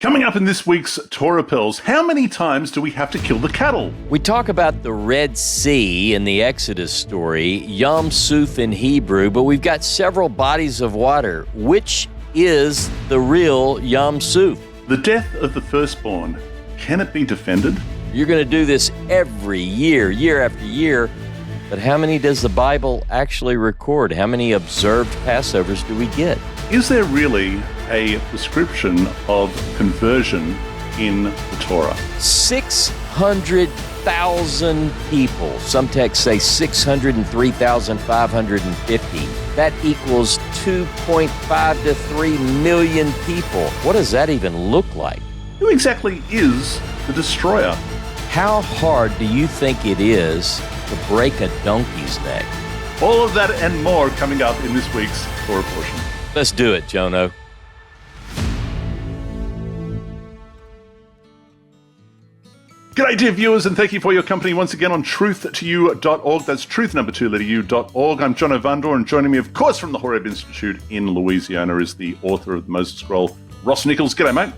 Coming up in this week's Torah Pearls, how many times do we have to kill the cattle? We talk about the Red Sea in the Exodus story, Yam Suf in Hebrew, but we've got several bodies of water. Which is the real Yam Suf? The death of the firstborn, can it be defended? You're going to do this every year, year after year, but how many does the Bible actually record? How many observed Passovers do we get? Is there really a prescription of conversion in the Torah? 600,000 people. Some texts say 603,550. That equals 2.5 to 3 million people. What does that even look like? Who exactly is the destroyer? How hard do you think it is to break a donkey's neck? All of that and more coming up in this week's Torah portion. Let's do it, Jono. G'day, dear viewers, and thank you for your company once again on truth2u.org. That's truth number 2 letter u.org. I'm Jono Vandor, and joining me, of course, from the Horeb Institute in Louisiana is the author of the Moses Scroll, Ross Nichols. G'day, mate.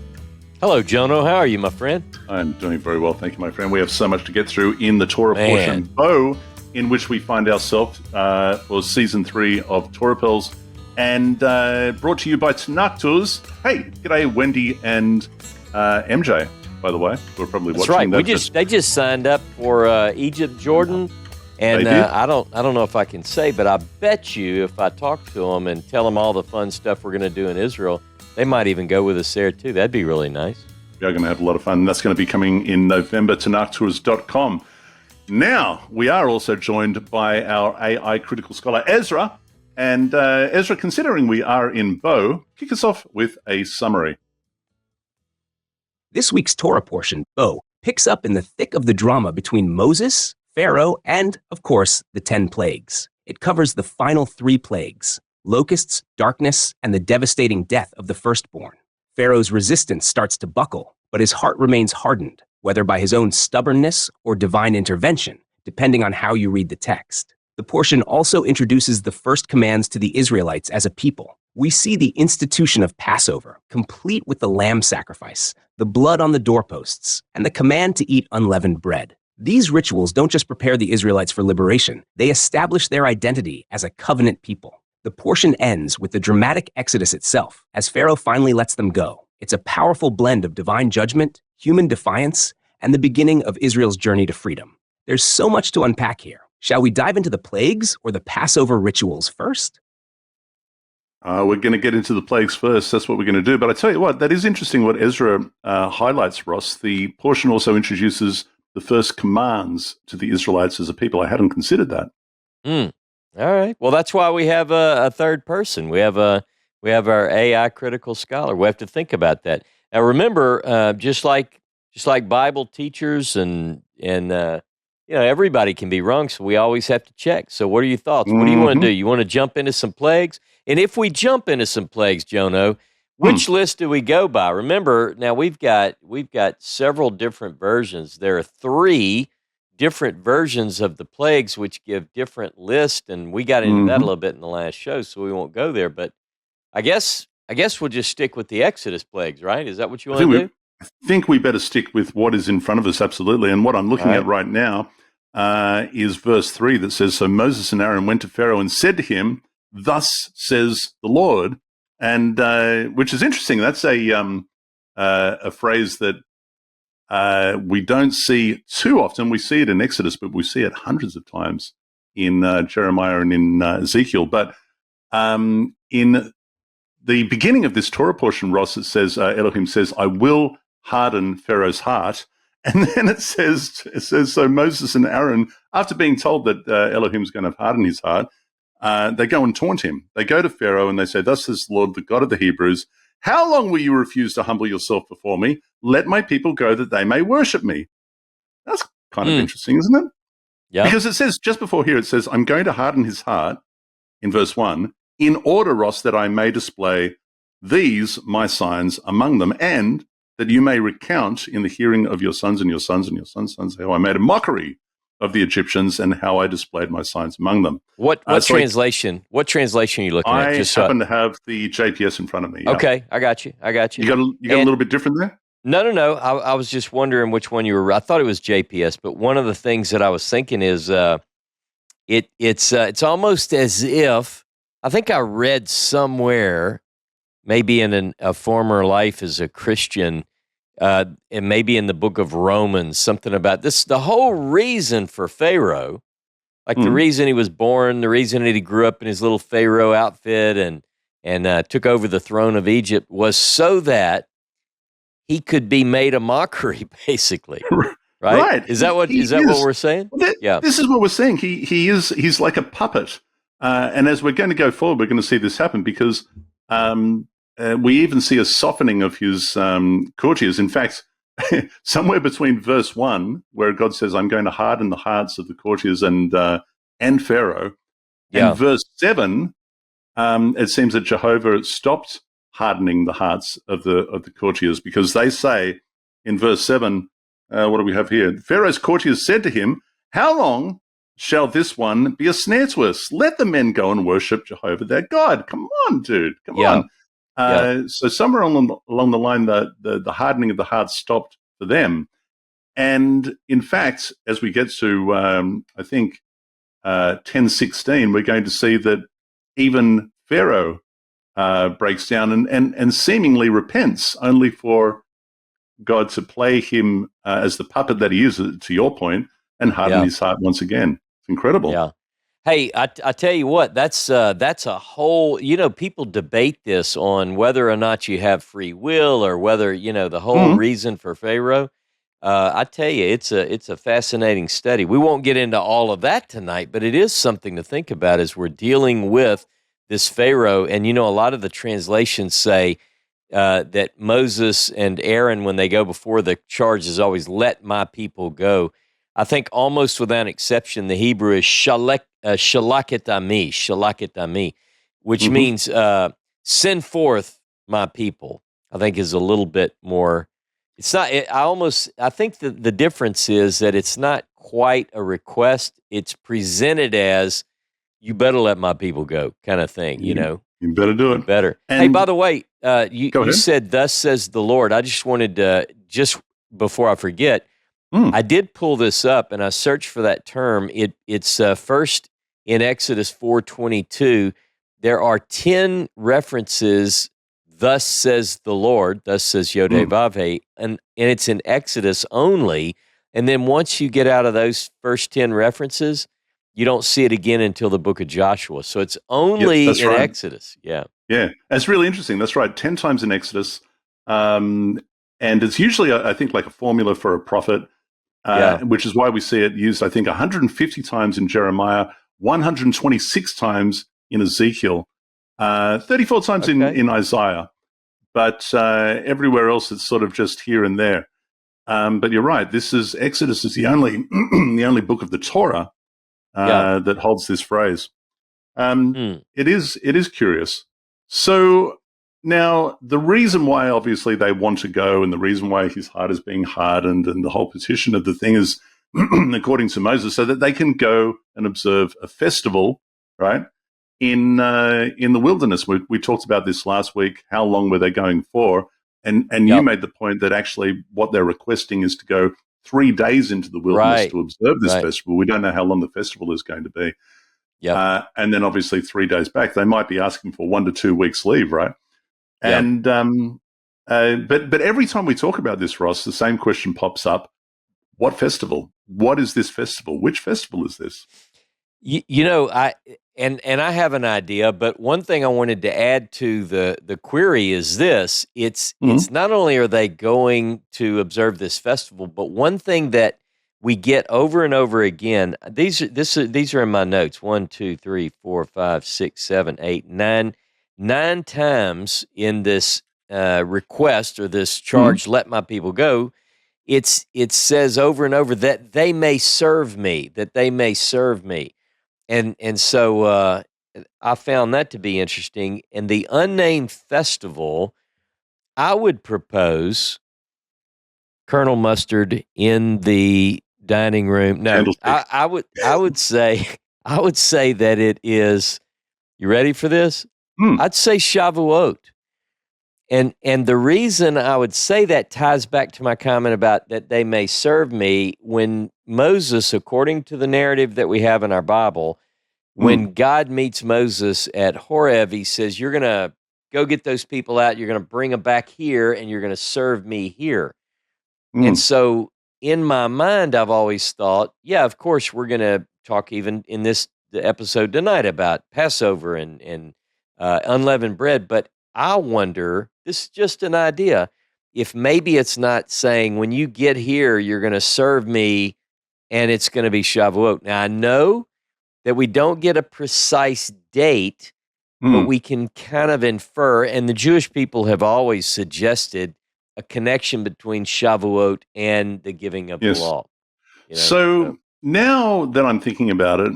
Hello, Jono. How are you, my friend? I'm doing very well, thank you, my friend. We have so much to get through in the Torah portion, Bo, in which we find ourselves for Season 3 of Torah Pearls, and brought to you by Nichols. Hey, g'day, Wendy and MJ, by the way. We're probably That's watching right. that. They just signed up for Egypt, Jordan, and I don't know if I can say, but I bet you if I talk to them and tell them all the fun stuff we're going to do in Israel, they might even go with us there too. That'd be really nice. We are going to have a lot of fun. That's going to be coming in November to narctours.com. Now, we are also joined by our AI critical scholar, Ezra. And Ezra, considering we are in Bo, kick us off with a summary. This week's Torah portion, Bo, picks up in the thick of the drama between Moses, Pharaoh, and, of course, the 10 plagues. It covers the final 3 plagues: locusts, darkness, and the devastating death of the firstborn. Pharaoh's resistance starts to buckle, but his heart remains hardened, whether by his own stubbornness or divine intervention, depending on how you read the text. The portion also introduces the first commands to the Israelites as a people. We see the institution of Passover, complete with the lamb sacrifice, the blood on the doorposts, and the command to eat unleavened bread. These rituals don't just prepare the Israelites for liberation, they establish their identity as a covenant people. The portion ends with the dramatic exodus itself, as Pharaoh finally lets them go. It's a powerful blend of divine judgment, human defiance, and the beginning of Israel's journey to freedom. There's so much to unpack here. Shall we dive into the plagues or the Passover rituals first? We're going to get into the plagues first. That's what we're going to do. But I tell you what, that is interesting what Ezra highlights, Ross. The portion also introduces the first commands to the Israelites as a people. I hadn't considered that. All right. Well, that's why we have a third person. We have our AI critical scholar. We have to think about that. Now, remember, just like Bible teachers and everybody can be wrong, so we always have to check. So what are your thoughts? What do you want to do? You want to jump into some plagues? And if we jump into some plagues, Jono, which list do we go by? Remember, now we've got several different versions. There are 3 different versions of the plagues which give different lists, and we got into that a little bit in the last show, so we won't go there. But I guess we'll just stick with the Exodus plagues, right? Is that what you want to do? I think we better stick with what is in front of us, absolutely. And what I'm looking at right now is verse 3 that says, "So Moses and Aaron went to Pharaoh and said to him, 'Thus says the Lord,'" and which is interesting. That's a phrase that we don't see too often. We see it in Exodus, but we see it hundreds of times in Jeremiah and in Ezekiel. But in the beginning of this Torah portion, Ross, it says, Elohim says, "I will harden Pharaoh's heart." And then it says, so Moses and Aaron, after being told that Elohim's going to harden his heart, they go and taunt him. They go to Pharaoh and they say, "Thus says the Lord, the God of the Hebrews, how long will you refuse to humble yourself before me? Let my people go that they may worship me." That's kind of interesting, isn't it? Yeah. Because it says, just before here, it says, "I'm going to harden his heart," in verse 1, "in order, Ross, that I may display these my signs among them, and that you may recount in the hearing of your sons and your sons and your sons' sons how I made a mockery of the Egyptians and how I displayed my signs among them. What So translation? What translation are you looking at? I Just happen to have the JPS in front of me. Yeah. okay, I got you. You got a little bit different there? No. I was just wondering which one you were. I thought it was JPS, but one of the things that I was thinking is it's almost as if I think I read somewhere, maybe in a former life as a Christian, and maybe in the book of Romans, something about this. The whole reason for Pharaoh, like the reason he was born, the reason that he grew up in his little Pharaoh outfit and took over the throne of Egypt, was so that he could be made a mockery, basically. Right? Is that what we're saying? Yeah. This is what we're saying. He's like a puppet. And as we're going to go forward, we're going to see this happen because we even see a softening of his courtiers. In fact, somewhere between verse 1, where God says, I'm going to harden the hearts of the courtiers and Pharaoh, and verse 7, it seems that Jehovah stopped hardening the hearts of the courtiers, because they say in verse 7, what do we have here? Pharaoh's courtiers said to him, how long shall this one be a snare to us? Let the men go and worship Jehovah their God. Come on, dude. Come on. So somewhere along the line, the hardening of the heart stopped for them. And in fact, as we get to, I think, 10:16, we're going to see that even Pharaoh breaks down and seemingly repents, only for God to play him as the puppet that he is, to your point, and harden his heart once again. It's incredible. Yeah. Hey, I tell you what, that's a whole, people debate this on whether or not you have free will or whether, the whole reason for Pharaoh. I tell you, it's a fascinating study. We won't get into all of that tonight, but it is something to think about as we're dealing with this Pharaoh. And, a lot of the translations say that Moses and Aaron, when they go before the charge, is always let my people go. I think almost without exception, the Hebrew is shalakit ami, which means send forth my people. I think is a little bit more. It's not. I think the difference is that it's not quite a request. It's presented as you better let my people go, kind of thing. You better do it. You better. And hey, by the way, you said, "Thus says the Lord." I just wanted to just before I forget. I did pull this up and I searched for that term. It's first in Exodus 4:22. There are 10 references. Thus says the Lord. Thus says Yod-Heh-Vav-Heh, and it's in Exodus only. And then once you get out of those first 10 references, you don't see it again until the book of Joshua. So it's only in Exodus. Yeah. It's really interesting. That's right. 10 times in Exodus, and it's usually I think like a formula for a prophet. Which is why we see it used, I think, 150 times in Jeremiah, 126 times in Ezekiel, 34 times in Isaiah, but everywhere else it's sort of just here and there. But you're right. Exodus is the only the only book of the Torah that holds this phrase. It is curious. So now, the reason why, obviously, they want to go and the reason why his heart is being hardened and the whole position of the thing is, according to Moses, so that they can go and observe a festival, right, in the wilderness. We talked about this last week. How long were they going for? And you made the point that actually what they're requesting is to go 3 days into the wilderness to observe this festival. We don't know how long the festival is going to be. And then, obviously, 3 days back, they might be asking for 1 to 2 weeks leave, right? And but every time we talk about this, Ross, the same question pops up: what festival? What is this festival? Which festival is this? I have an idea, but one thing I wanted to add to the query is this: it's not only are they going to observe this festival, but one thing that we get over and over again. These are in my notes: 1, 2, 3, 4, 5, 6, 7, 8, 9. 9 times in this request or this charge, let my people go, it says over and over that they may serve me, And so I found that to be interesting. And the unnamed festival, I would propose, Colonel Mustard, in the dining room. No, Candlestick. I would say I would say that it is. You ready for this? Hmm. I'd say Shavuot. And the reason I would say that ties back to my comment about that they may serve me. When Moses, according to the narrative that we have in our Bible, when God meets Moses at Horeb, he says, "You're going to go get those people out. You're going to bring them back here, and you're going to serve me here." And so in my mind, I've always thought, yeah, of course, we're going to talk even in this episode tonight about Passover and unleavened bread. But I wonder, this is just an idea, if maybe it's not saying when you get here, you're going to serve me and it's going to be Shavuot. Now, I know that we don't get a precise date, but we can kind of infer, and the Jewish people have always suggested a connection between Shavuot and the giving of the Yes. law. So now that I'm thinking about it,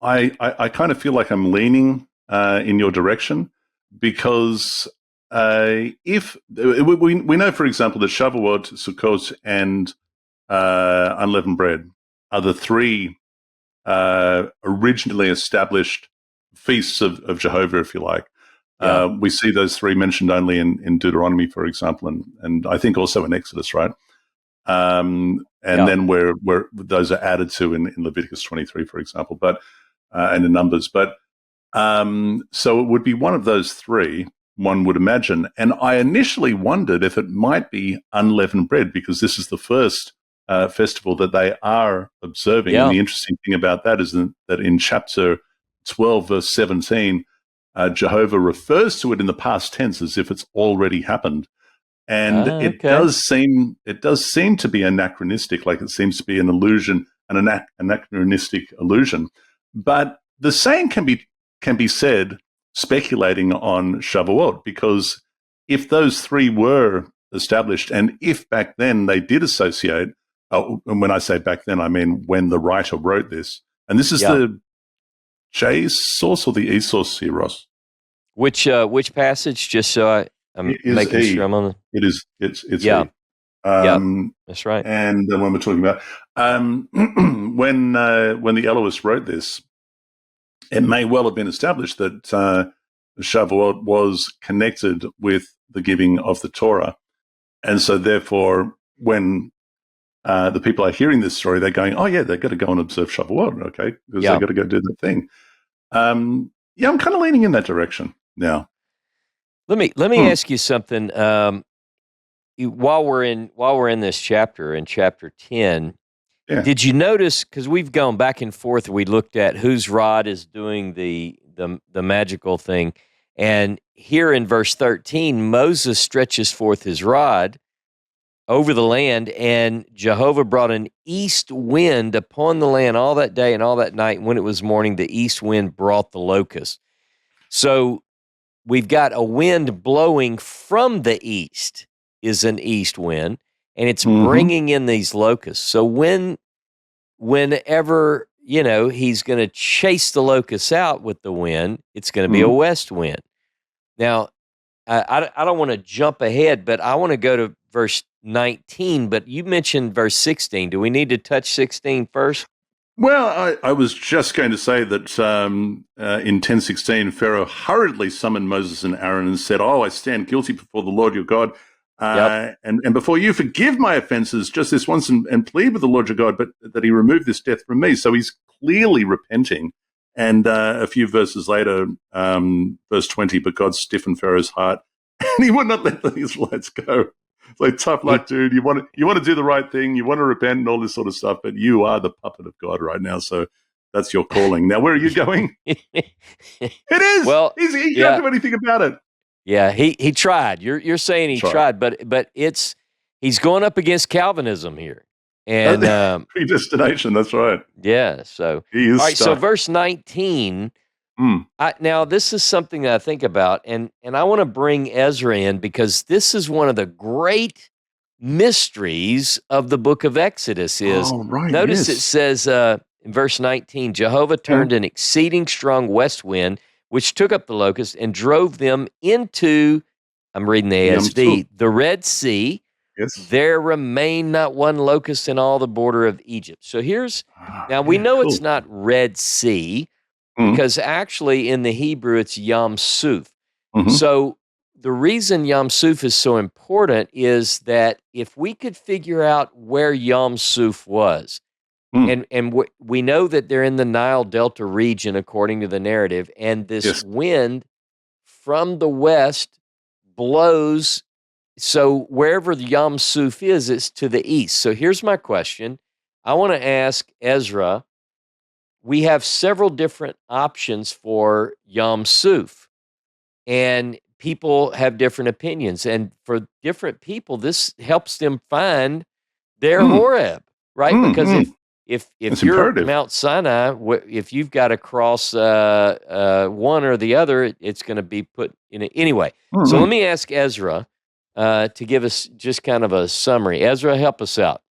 I kind of feel like I'm leaning in your direction, because if we know, for example, that Shavuot, Sukkot, and unleavened bread are the three originally established feasts of Jehovah, if you like. We see those three mentioned only in Deuteronomy, for example, and I think also in Exodus, right? And then where those are added to in Leviticus 23, for example, but and in Numbers. But so it would be one of those three, one would imagine. And I initially wondered if it might be unleavened bread, because this is the first festival that they are observing. And the interesting thing about that is that in chapter 12, verse 17, Jehovah refers to it in the past tense as if it's already happened. And it does seem to be anachronistic, like it seems to be an illusion, an anachronistic illusion. But the same can be said speculating on Shavuot, because if those three were established, and if back then they did associate, and when I say back then, I mean when the writer wrote this, and this is the J source or the E source here, Ross? Which passage? Just so I'm making sure I'm on the. It's yeah. E. That's right. And when we're talking about when the Elohist wrote this, it may well have been established that Shavuot was connected with the giving of the Torah, and so therefore, when the people are hearing this story, they're going, "Oh yeah, they've got to go and observe Shavuot, okay? Because they've got to go do that thing." I'm kind of leaning in that direction now. Let me ask you something. While we're in this chapter, in chapter 10, did you notice? Because we've gone back and forth. We looked at whose rod is doing the magical thing, and here in verse 13, Moses stretches forth his rod over the land, and Jehovah brought an east wind upon the land all that day and all that night. And when it was morning, the east wind brought the locust. So we've got a wind blowing from the east, is an east wind, and it's bringing in these locusts. So whenever he's going to chase the locusts out with the wind, it's going to be a west wind. Now, I don't want to jump ahead, but I want to go to verse 19, but you mentioned verse 16. Do we need to touch 16 first? Well, I was just going to say that in 10:16, Pharaoh hurriedly summoned Moses and Aaron and said, "Oh, I stand guilty before the Lord your God, and before you, forgive my offenses just this once, and plead with the Lord your God, but that he remove this death from me." So he's clearly repenting. And a few verses later, verse 20, but God stiffened Pharaoh's heart, and he would not let the Israelites go. It's like, tough luck, dude. You want to do the right thing. You want to repent and all this sort of stuff, but you are the puppet of God right now. So that's your calling. Now, where are you going? It is. Well, he can't do anything about it. Yeah, he tried. You're saying he tried, but he's going up against Calvinism here, and predestination. That's right. Yeah. So he is all right. stuck. So verse 19. Now, this is something that I think about, and I want to bring Ezra in, because this is one of the great mysteries of the book of Exodus. Notice it says in verse 19, Jehovah turned an exceeding strong west wind, which took up the locusts and drove them into, I'm reading the ASV, the Red Sea, Yes. there remained not one locust in all the border of Egypt. So now we know it's Cool. not Red Sea, Mm. because actually in the Hebrew it's Yam Suf. Mhm. So the reason Yam Suf is so important is that if we could figure out where Yam Suf was, Mm. and we know that they're in the Nile Delta region according to the narrative, and this Yes. wind from the west blows. So wherever the Yam Suf is, it's to the east. So here's my question. I want to ask Ezra. We have several different options for Yam Suf, and people have different opinions. And for different people, this helps them find their Mm. Horeb, right? Mm, Because mm. if It's you're imperative. Mount Sinai, if you've got to cross one or the other, it's going to be put in it anyway. Mm, So let mm. me ask Ezra to give us just kind of a summary. Ezra, help us out.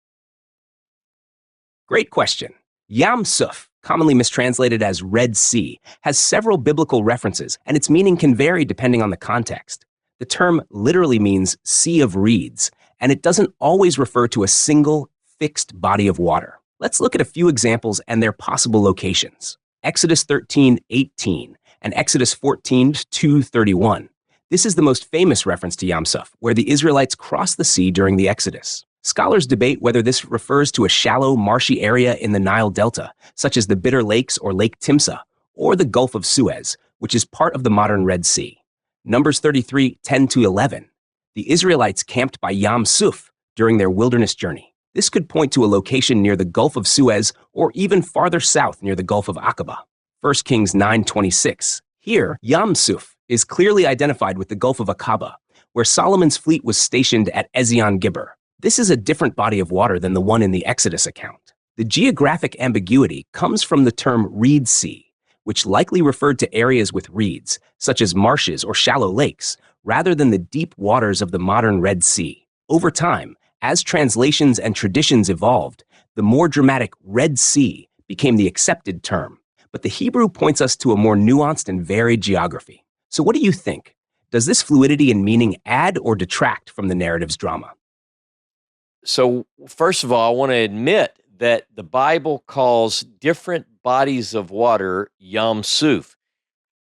Great question. Yam Suf, commonly mistranslated as Red Sea, has several biblical references, and its meaning can vary depending on the context. The term literally means sea of reeds, and it doesn't always refer to a single, fixed body of water. Let's look at a few examples and their possible locations. Exodus 13:18 and Exodus 14:2-31. This is the most famous reference to Yam Suf, where the Israelites crossed the sea during the Exodus. Scholars debate whether this refers to a shallow, marshy area in the Nile Delta, such as the Bitter Lakes or Lake Timsah, or the Gulf of Suez, which is part of the modern Red Sea. Numbers 33:10-11. The Israelites camped by Yam Suf during their wilderness journey. This could point to a location near the Gulf of Suez or even farther south near the Gulf of Aqaba. 1 Kings 9:26. Here, Yam Suf is clearly identified with the Gulf of Aqaba, where Solomon's fleet was stationed at Ezion-Geber. This is a different body of water than the one in the Exodus account. The geographic ambiguity comes from the term Reed Sea, which likely referred to areas with reeds, such as marshes or shallow lakes, rather than the deep waters of the modern Red Sea. Over time, as translations and traditions evolved, the more dramatic Red Sea became the accepted term. But the Hebrew points us to a more nuanced and varied geography. So what do you think? Does this fluidity in meaning add or detract from the narrative's drama? So, first of all, I want to admit that the Bible calls different bodies of water Yam Suf.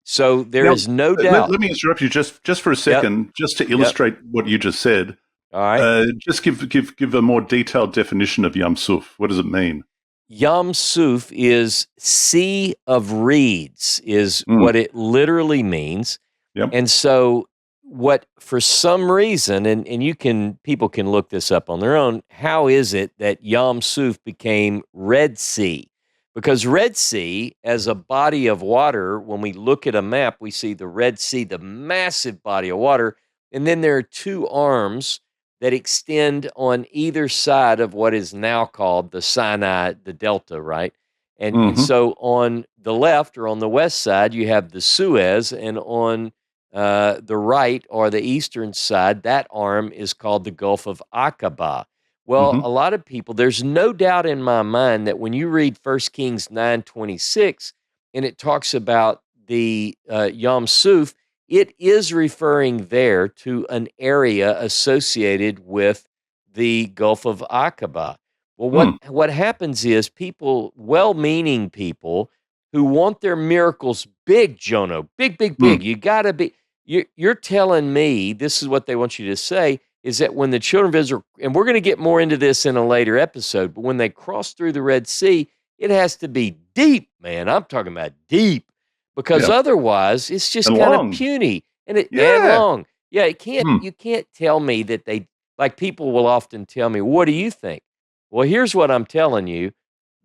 So there Now, is no let, doubt. let me interrupt you just for a Yep. second, just to Yep. illustrate what you just said. All right. Just give a more detailed definition of Yam Suf. What does it mean? Yam Suf is sea of reeds, is Mm. what it literally means. Yep. And so, what for some reason, and people can look this up on their own, how is it that Yam Suf became Red Sea? Because Red Sea, as a body of water, when we look at a map, we see the Red Sea, the massive body of water, and then there are two arms that extend on either side of what is now called the Sinai, the Delta, right? And Mhm. so on the left or on the west side, you have the Suez, and on the right or the eastern side, that arm is called the Gulf of Aqaba. Well, Mhm. a lot of people, there's no doubt in my mind that when you read 1 Kings 9:26, and it talks about the Yam Suf, it is referring there to an area associated with the Gulf of Aqaba. Well, Mm. what happens is people, well-meaning people, who want their miracles big, Jono, big, big, Mm. big. You got to be. You're telling me this is what they want you to say is that when the children of Israel, and we're going to get more into this in a later episode, but when they cross through the Red Sea, it has to be deep, man. I'm talking about deep, because Yeah. otherwise it's just And kind of long. puny and Yeah. long. Yeah, it can't. Mm. You can't tell me that they, like, people will often tell me, "What do you think?" Well, here's what I'm telling you: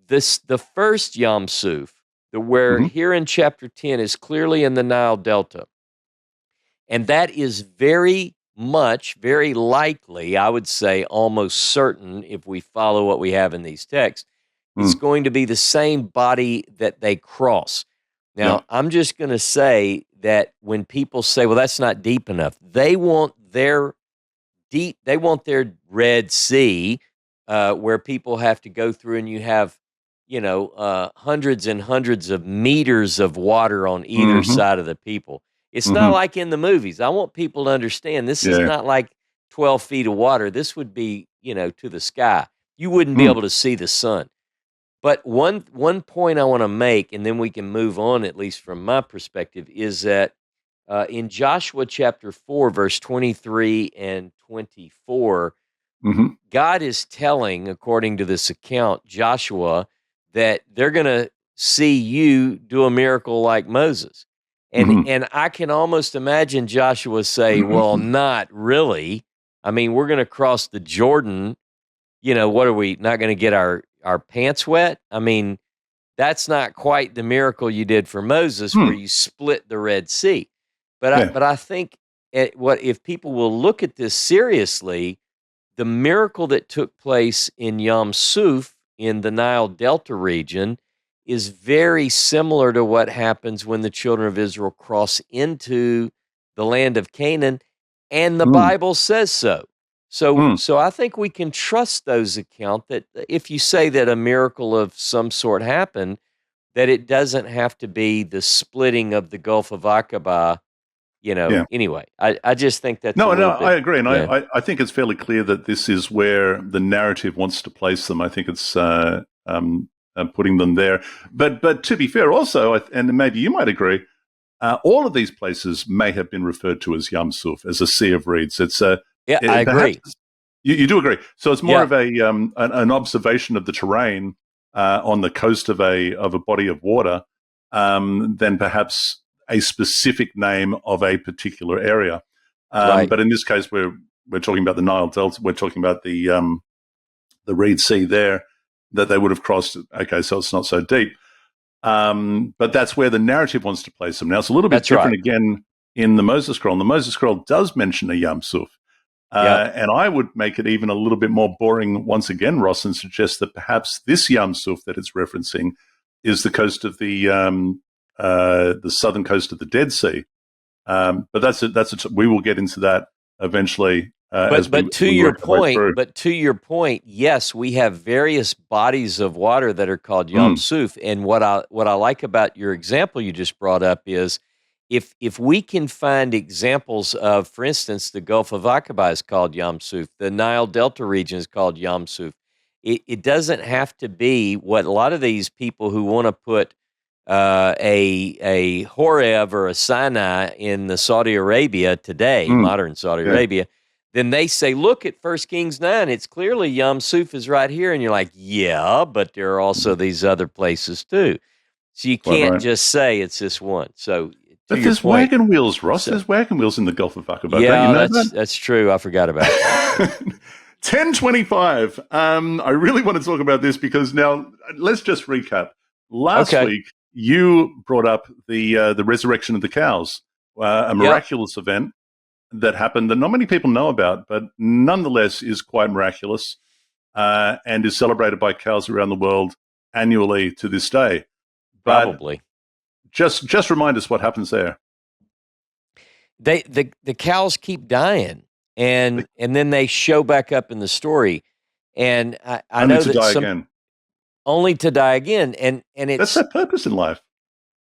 the first Yam Suf, where Mhm. here in chapter 10 is clearly in the Nile Delta. And that is very much, very likely, I would say almost certain, if we follow what we have in these texts, it's Mm. going to be the same body that they cross. Yeah. Now, I'm just going to say that when people say, well, that's not deep enough, they want their Red Sea, where people have to go through and you have, hundreds and hundreds of meters of water on either Mhm. side of the people. It's not Mhm. like in the movies. I want people to understand this is Yeah. not like 12 feet of water. This would be, to the sky. You wouldn't be Hmm. able to see the sun. But one point I want to make, and then we can move on, at least from my perspective, is that in Joshua chapter 4, verse 23 and 24, Hmm. God is telling, according to this account, Joshua, that they're going to see you do a miracle like Moses. And Hmm. and I can almost imagine Joshua say, "Well, not really. I mean, we're going to cross the Jordan. What are we not going to get our pants wet? I mean, that's not quite the miracle you did for Moses, where Hmm. you split the Red Sea." But I Yeah. but I think what if people will look at this seriously, the miracle that took place in Yam Suf in the Nile Delta region is very similar to what happens when the children of Israel cross into the land of Canaan, and the Hmm. Bible says so. So, Hmm. so I think we can trust those accounts that if you say that a miracle of some sort happened, that it doesn't have to be the splitting of the Gulf of Aqaba. Yeah. Anyway, I just think that's a No, little I bit, agree, and yeah. I think it's fairly clear that this is where the narrative wants to place them. I think it's putting them there. But to be fair, also, and maybe you might agree, all of these places may have been referred to as Yam Suf, as a sea of reeds. Yeah, I Perhaps agree. you do agree. So it's more Yeah. of an observation of the terrain on the coast of a body of water than perhaps a specific name of a particular area. Right. But in this case, we're talking about the Nile Delta. We're talking about the Reed Sea there that they would have crossed. Okay, so it's not so deep. But that's where the narrative wants to place them. Now, it's a little bit That's different right. again in the Moses Scroll. And the Moses Scroll does mention a Yam Suf. Yep. And I would make it even a little bit more boring once again, Ross, and suggest that perhaps this Yam Suf that it's referencing is the coast of the southern coast of the Dead Sea. But we will get into that eventually as But to we your work our way point, through. yes, we have various bodies of water that are called Yam Mm, Suf. And what I like about your example you just brought up is if we can find examples of, for instance, the Gulf of Aqaba is called Yam Suf, the Nile Delta region is called Yam Suf. It doesn't have to be what a lot of these people who want to put a Horeb or a Sinai in the Saudi Arabia today, mm, modern Saudi yeah. Arabia, then they say, look at 1 Kings 9. It's clearly Yam Suf is right here. And you're like, yeah, but there are also these other places too. So you Quite can't right. just say it's this one. So to But your there's point, wagon wheels, Ross. so There's wagon wheels in the Gulf of Aqaba. Don't you yeah, know that's true. I forgot about that. Yeah. that? 1025. I really want to talk about this because now let's just recap. Last Okay. week, you brought up the resurrection of the cows, a Yep. miraculous event that happened that not many people know about, but nonetheless is quite miraculous and is celebrated by cows around the world annually to this day. But Probably. just remind us what happens there. The cows keep dying, and then they show back up in the story. And I Only know to that die some again. only to die again. And That's it's their purpose in life.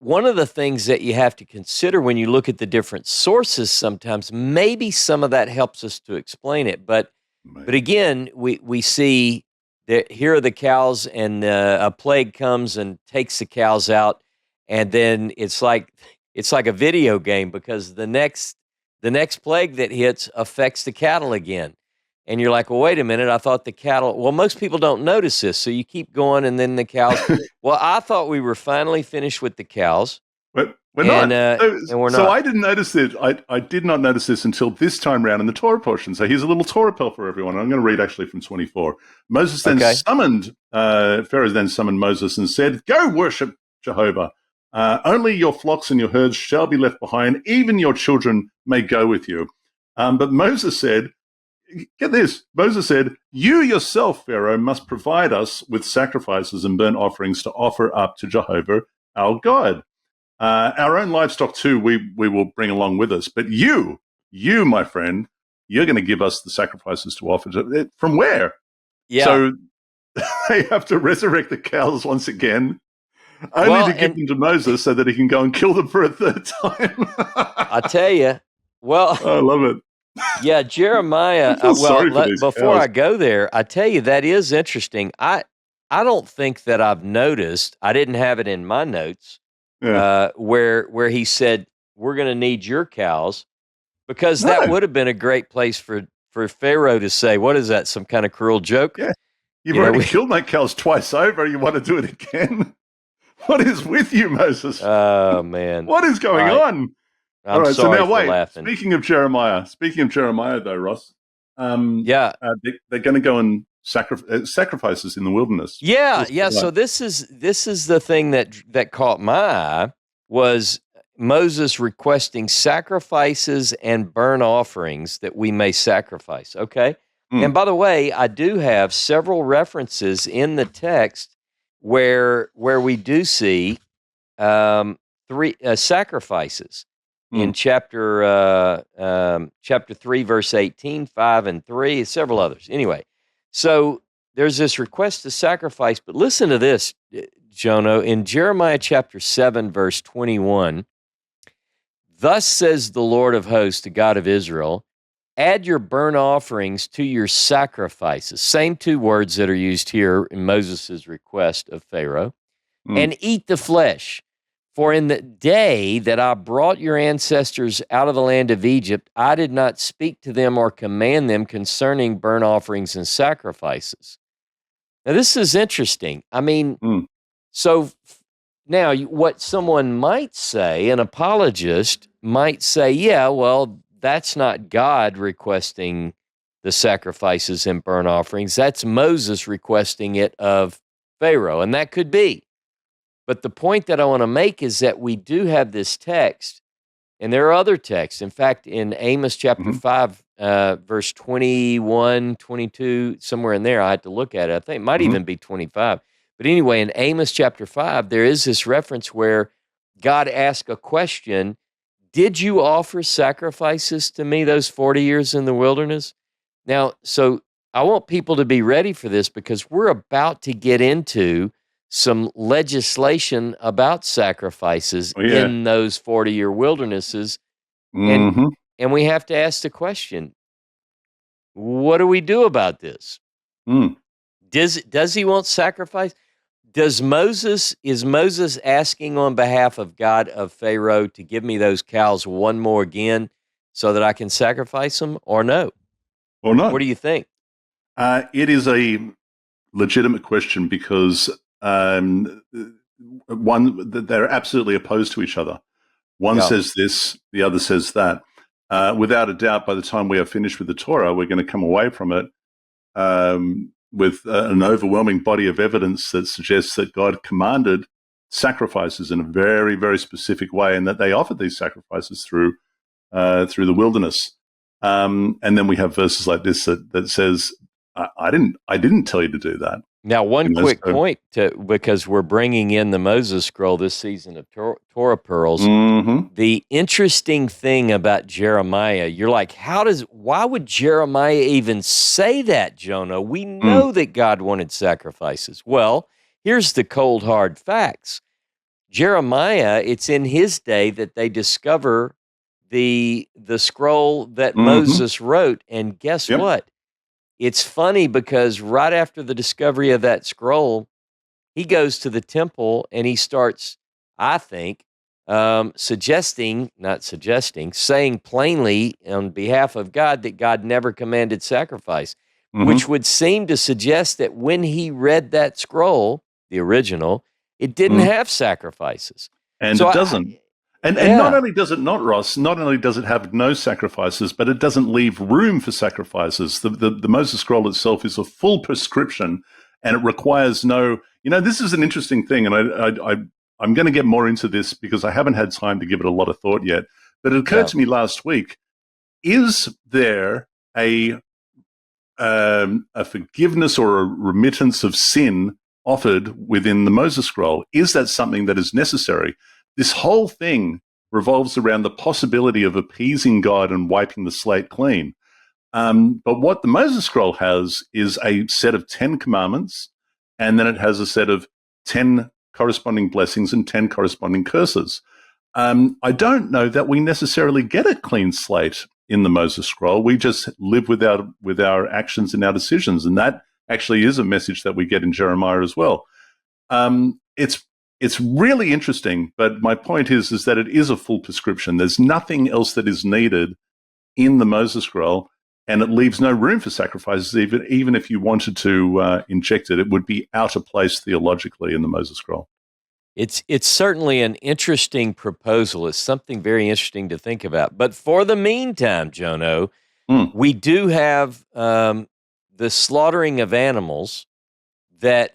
one of the things that you have to consider when you look at the different sources. Sometimes maybe some of that helps us to explain it, but Maybe. again, we see that here are the cows, and a plague comes and takes the cows out, and then it's like a video game, because the next plague that hits affects the cattle again. And you're like, well, wait a minute. I thought the cattle, well, most people don't notice this. So you keep going, and then the cows, well, I thought we were finally finished with the cows, But we're and, not. uh, So, and we're so not. I didn't notice it. I did not notice this until this time round in the Torah portion. So here's a little Torah Pearl for everyone. I'm going to read actually from 24. Moses then Okay. Pharaoh then summoned Moses and said, "Go worship Jehovah. Only your flocks and your herds shall be left behind. Even your children may go with you." But Moses said, get this. Moses said, "You yourself, Pharaoh, must provide us with sacrifices and burnt offerings to offer up to Jehovah our God. Our own livestock too, we will bring along with us. But you, my friend, you're going to give us the sacrifices to offer. From where?" Yeah. So they have to resurrect the cows once again, only Well, to give and them to Moses so that he can go and kill them for a third time. I tell you, well, I love it. Yeah, Jeremiah. I feel sorry for these Before cows. I go there, I tell you that is interesting. I don't think that I've noticed. I didn't have it in my notes Yeah. where he said we're going to need your cows, because No. that would have been a great place for Pharaoh to say, "What is that? Some kind of cruel joke?" Yeah. You've You know, already killed my cows twice over. You want to do it again? What is with you, Moses? oh man. What is All going right. on? All I'm right. So sorry now, for wait. laughing. Speaking of Jeremiah, though, Ross, Yeah. they're going to go and sacrifices in the wilderness. Yeah, What's yeah. that? So this is the thing that caught my eye was Moses requesting sacrifices and burnt offerings that we may sacrifice. Okay. And Mm, by the way, I do have several references in the text where we do see three sacrifices in mm, chapter 3, verse 18, 5 and 3, several others. Anyway, so there's this request to sacrifice, but listen to this, Jono, in Jeremiah chapter 7, verse 21. Thus says the Lord of hosts, the God of Israel, add your burnt offerings to your sacrifices. Same two words that are used here in Moses' request of Pharaoh. mm, And eat the flesh. For in the day that I brought your ancestors out of the land of Egypt, I did not speak to them or command them concerning burnt offerings and sacrifices. Now, this is interesting. I mean, mm, so now what someone might say, an apologist might say, yeah, well, that's not God requesting the sacrifices and burnt offerings. That's Moses requesting it of Pharaoh. And that could be. But the point that I want to make is that we do have this text, and there are other texts. In fact, in Amos chapter mhm, 5, verse 21, 22, somewhere in there, I had to look at it. I think it might mhm. even be 25. But anyway, in Amos chapter 5, there is this reference where God asked a question. Did you offer sacrifices to me those 40 years in the wilderness? Now, so I want people to be ready for this because we're about to get into some legislation about sacrifices Oh, yeah. in those 40-year wildernesses. And Hmm. and we have to ask the question, what do we do about this? Mm. Does he want sacrifice? Is Moses asking on behalf of God of Pharaoh to give me those cows one more again so that I can sacrifice them, or no? Or What not. do you think? It is a legitimate question because they're absolutely opposed to each other. One Yeah. says this, the other says that. Without a doubt, by the time we are finished with the Torah, we're going to come away from it with an overwhelming body of evidence that suggests that God commanded sacrifices in a very, very specific way, and that they offered these sacrifices through the wilderness. And then we have verses like this that says, I didn't tell you to do that." Now, one quick So, point because we're bringing in the Moses scroll this season of Torah Pearls. mhm, The interesting thing about Jeremiah, you're like, why would Jeremiah even say that, Jonah? We mm, know that God wanted sacrifices. Well, here's the cold, hard facts. Jeremiah, it's in his day that they discover the scroll that mhm, Moses wrote. And guess yep, what? It's funny because right after the discovery of that scroll, he goes to the temple and he starts, I think, not suggesting, saying plainly on behalf of God that God never commanded sacrifice, which mhm, would seem to suggest that when he read that scroll, the original, it didn't mm. have sacrifices. And So it doesn't. And not yeah, only does it not, Ross, not only does it have no sacrifices, but it doesn't leave room for sacrifices. The Moses scroll itself is a full prescription, and it requires no. This is an interesting thing, and I'm going to get more into this because I haven't had time to give it a lot of thought yet. But it occurred yeah, to me last week: is there a forgiveness or a remittance of sin offered within the Moses scroll? Is that something that is necessary? This whole thing revolves around the possibility of appeasing God and wiping the slate clean. But what the Moses scroll has is a set of 10 commandments, and then it has a set of 10 corresponding blessings and 10 corresponding curses. I don't know that we necessarily get a clean slate in the Moses scroll. We just live with our actions and our decisions, and that actually is a message that we get in Jeremiah as well. It's really interesting, but my point is that it is a full prescription. There's nothing else that is needed in the Moses scroll, and it leaves no room for sacrifices. Even if you wanted to inject it, it would be out of place theologically in the Moses scroll. It's certainly an interesting proposal. It's something very interesting to think about. But for the meantime, Jono, we do have the slaughtering of animals that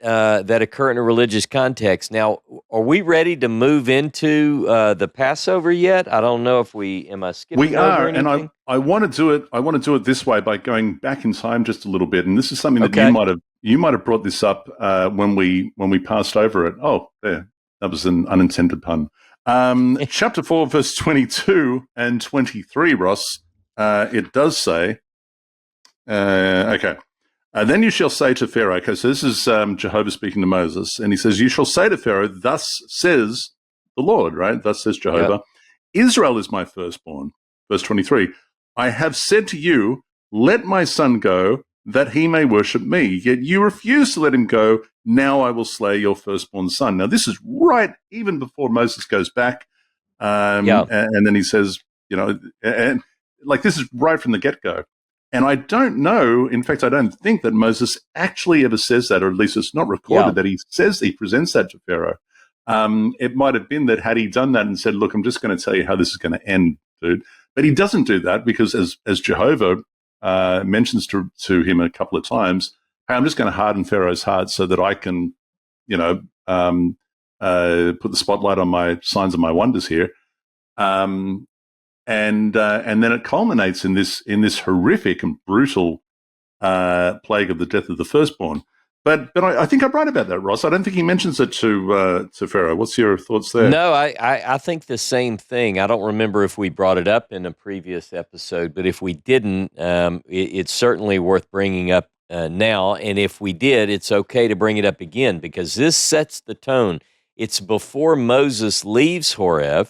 occur in a religious context. Now, are we ready to move into the Passover yet? I don't know if am I skipping we are, over anything? and I want to do it. I want to do it this way by going back in time just a little bit. And this is something that you might have brought this up when we passed over it. Oh, there, that was an unintended pun. Chapter 4, verse 22 and 23, Ross. It does say, okay. Then you shall say to Pharaoh, okay, so this is Jehovah speaking to Moses, and he says, you shall say to Pharaoh, thus says the Lord, right? Thus says Jehovah, Israel is my firstborn. Verse 23, I have said to you, let my son go, that he may worship me. Yet you refuse to let him go. Now I will slay your firstborn son. Now this is right even before Moses goes back. And then he says, and like this is right from the get-go. And I don't know, in fact, I don't think that Moses actually ever says that, or at least it's not recorded that he presents that to Pharaoh. It might have been that had he done that and said, look, I'm just going to tell you how this is going to end, dude. But he doesn't do that because as Jehovah mentions to him a couple of times, hey, I'm just going to harden Pharaoh's heart so that I can, put the spotlight on my signs and my wonders here. And then it culminates in this horrific and brutal plague of the death of the firstborn. But I think I'm right about that, Ross. I don't think he mentions it to Pharaoh. What's your thoughts there? No, I think the same thing. I don't remember if we brought it up in a previous episode, but if we didn't, it's certainly worth bringing up now. And if we did, it's okay to bring it up again because this sets the tone. It's before Moses leaves Horeb.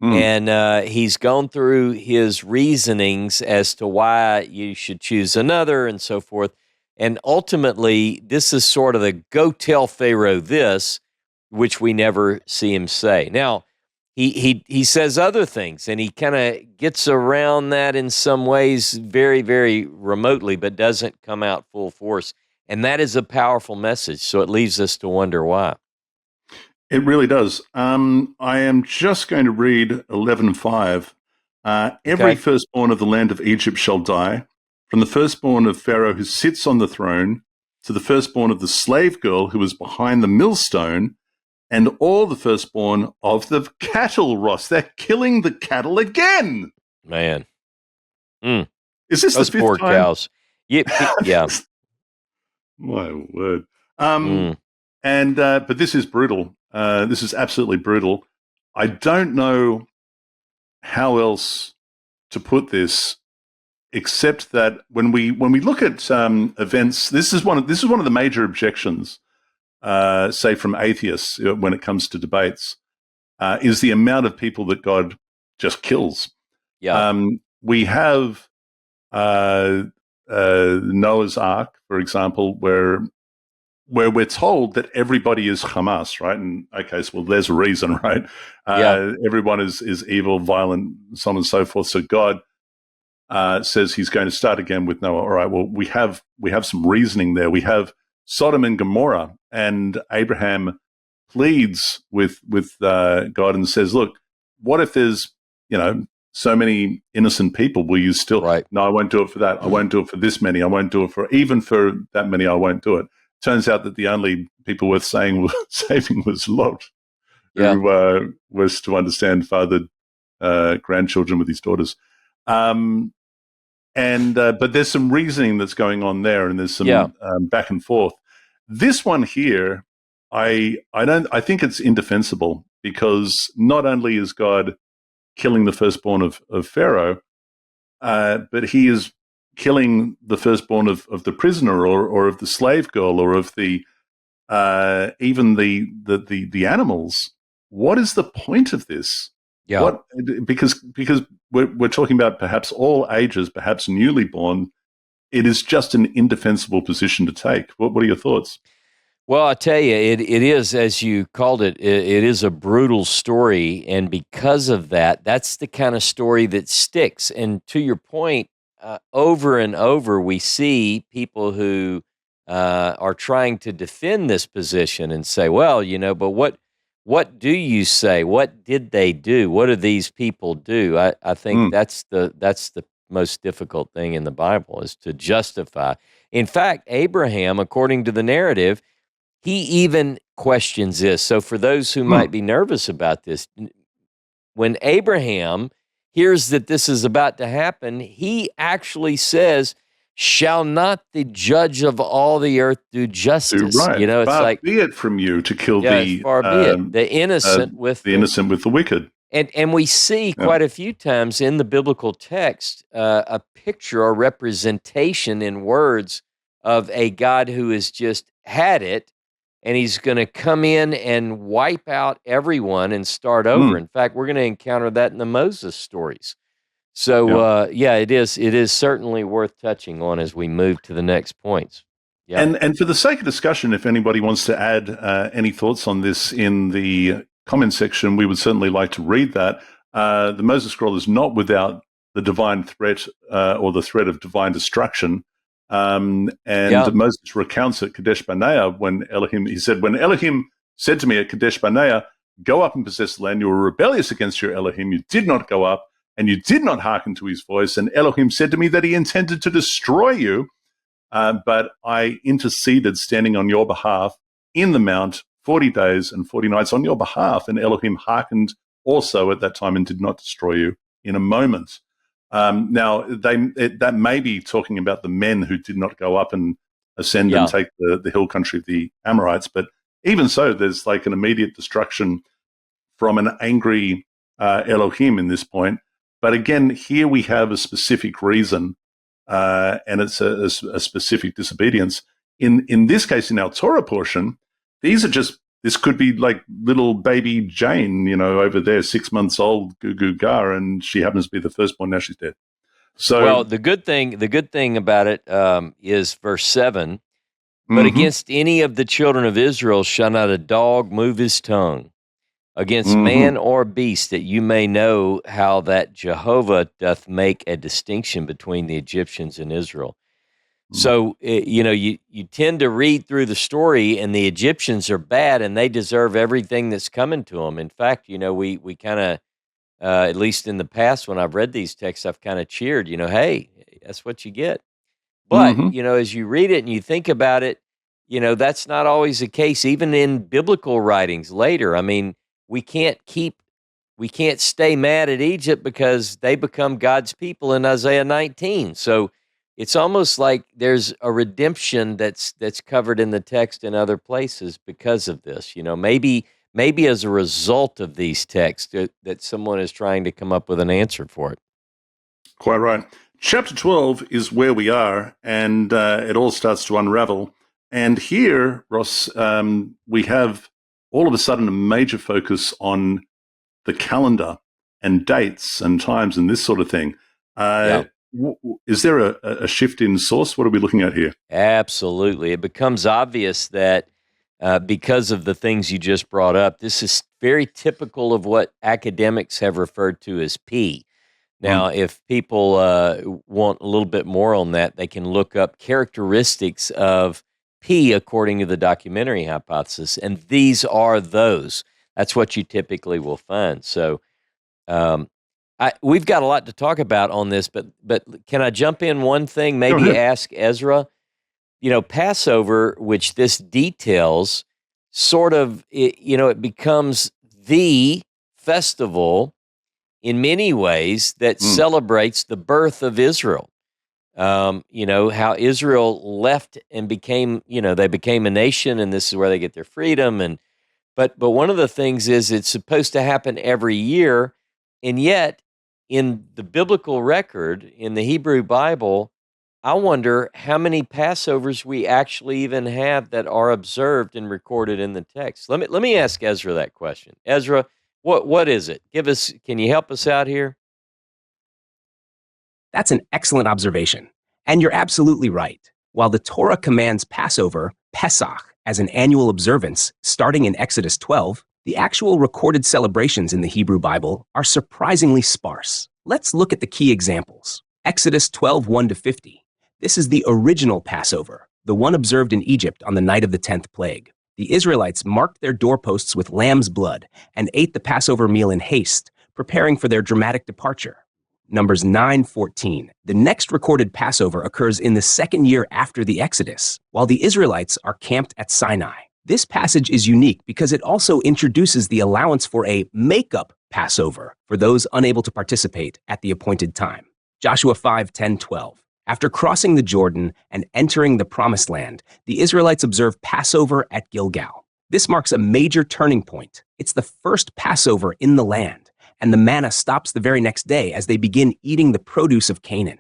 And he's gone through his reasonings as to why you should choose another and so forth. And ultimately, this is sort of the go tell Pharaoh this, which we never see him say. Now, he says other things, and he kind of gets around that in some ways very, very remotely, but doesn't come out full force. And that is a powerful message, so it leaves us to wonder why. It really does. I am just going to read 11:5. Every firstborn of the land of Egypt shall die, from the firstborn of Pharaoh who sits on the throne to the firstborn of the slave girl who is behind the millstone, and all the firstborn of the cattle, Ross. They're killing the cattle again. Man. Is this those the fifth poor time? Cows. Yeah. My word. But this is brutal. This is absolutely brutal. I don't know how else to put this, except that when we look at events, this is one of the major objections, say from atheists when it comes to debates, is the amount of people that God just kills. Yeah. We have Noah's Ark, for example, where we're told that everybody is Hamas, right? And okay, so there's a reason, right? Everyone is evil, violent, so on and so forth. So God says he's going to start again with Noah. All right, well, we have some reasoning there. We have Sodom and Gomorrah, and Abraham pleads with God and says, look, what if there's, so many innocent people? Will you still? Right. No, I won't do it for that. I won't do it for this many. I won't do it for even for that many. I won't do it. Turns out that the only people worth saving was Lot, who was, to understand, fathered grandchildren with his daughters. But there's some reasoning that's going on there, and there's some back and forth. This one here, I think it's indefensible, because not only is God killing the firstborn of Pharaoh, but he is killing the firstborn of the prisoner or of the slave girl or of the even the animals. What is the point of this? Yeah. Because we're talking about perhaps all ages, perhaps newly born. It is just an indefensible position to take. What are your thoughts? Well, I tell you, it is, as you called it is a brutal story. And because of that, that's the kind of story that sticks. And to your point, over and over, we see people who are trying to defend this position and say, well, but what do you say? What did they do? What do these people do? I think Mm, that's the most difficult thing in the Bible is to justify. In fact, Abraham, according to the narrative, he even questions this. So, for those who mm. might be nervous about this, when Abraham hears that this is about to happen, he actually says, "Shall not the judge of all the earth do Too justice?" right. It's Far like, be it from you to kill yeah, as far be it, uh, the innocent with the wicked. and we see Yeah. quite a few times in the biblical text a picture or representation in words of a God who has just had it, and he's going to come in and wipe out everyone and start over. Mm, In fact, we're going to encounter that in the Moses stories. So, yeah. yeah, it is certainly worth touching on as we move to the next points. Yeah, And for the sake of discussion, if anybody wants to add any thoughts on this in the comment section, we would certainly like to read that. The Moses Scroll is not without the divine threat or the threat of divine destruction. And yeah, Moses recounts at Kadesh Barnea he said, when Elohim said to me at Kadesh Barnea, go up and possess the land, you were rebellious against your Elohim, you did not go up, and you did not hearken to his voice. And Elohim said to me that he intended to destroy you. But I interceded standing on your behalf in the mount 40 days and 40 nights on your behalf. And Elohim hearkened also at that time and did not destroy you in a moment. Now, that may be talking about the men who did not go up and ascend and yeah, take the hill country of the Amorites. But even so, there's like an immediate destruction from an angry Elohim in this point. But again, here we have a specific reason and it's a specific disobedience. In this case, in our Torah portion, this could be like little baby Jane, over there, 6 months old, goo goo gar, and she happens to be the firstborn. Now she's dead. well, So, the good thing about it is verse 7. But mm-hmm, against any of the children of Israel shall not a dog move his tongue against mm-hmm, man or beast, that you may know how that Jehovah doth make a distinction between the Egyptians and Israel. So, you tend to read through the story, and the Egyptians are bad, and they deserve everything that's coming to them. In fact, we kind of, at least in the past, when I've read these texts, I've kind of cheered, hey, that's what you get. But, mm-hmm. as you read it and you think about it, that's not always the case, even in biblical writings later. I mean, we can't keep we can't stay mad at Egypt because they become God's people in Isaiah 19. So it's almost like there's a redemption that's covered in the text in other places because of this. Maybe as a result of these texts that someone is trying to come up with an answer for it. Quite right. Chapter 12 is where we are, and it all starts to unravel. And here, Ross, we have all of a sudden a major focus on the calendar and dates and times and this sort of thing. Yeah. Is there a shift in source? What are we looking at here? Absolutely. It becomes obvious that because of the things you just brought up, this is very typical of what academics have referred to as P. Now, Mm. if people want a little bit more on that, they can look up characteristics of P according to the documentary hypothesis, and these are those. That's what you typically will find. So, um, we've got a lot to talk about on this, but can I jump in one thing? Go Maybe ahead. ask Ezra. Passover, which this details, sort of, it becomes the festival in many ways that Mm. celebrates the birth of Israel. How Israel left and became, they became a nation, and this is where they get their freedom. But one of the things is it's supposed to happen every year, and yet in the biblical record, in the Hebrew Bible, I wonder how many Passovers we actually even have that are observed and recorded in the text. Let me ask Ezra that question. Ezra, What is it? Can you help us out here? That's an excellent observation. And you're absolutely right. While the Torah commands Passover, Pesach, as an annual observance starting in Exodus 12, the actual recorded celebrations in the Hebrew Bible are surprisingly sparse. Let's look at the key examples. Exodus 12, 1-50. This is the original Passover, the one observed in Egypt on the night of the 10th plague. The Israelites marked their doorposts with lamb's blood and ate the Passover meal in haste, preparing for their dramatic departure. Numbers 9:14. The next recorded Passover occurs in the second year after the Exodus, while the Israelites are camped at Sinai. This passage is unique because it also introduces the allowance for a make-up Passover for those unable to participate at the appointed time. Joshua 5:10-12. After crossing the Jordan and entering the Promised Land, the Israelites observe Passover at Gilgal. This marks a major turning point. It's the first Passover in the land, and the manna stops the very next day as they begin eating the produce of Canaan.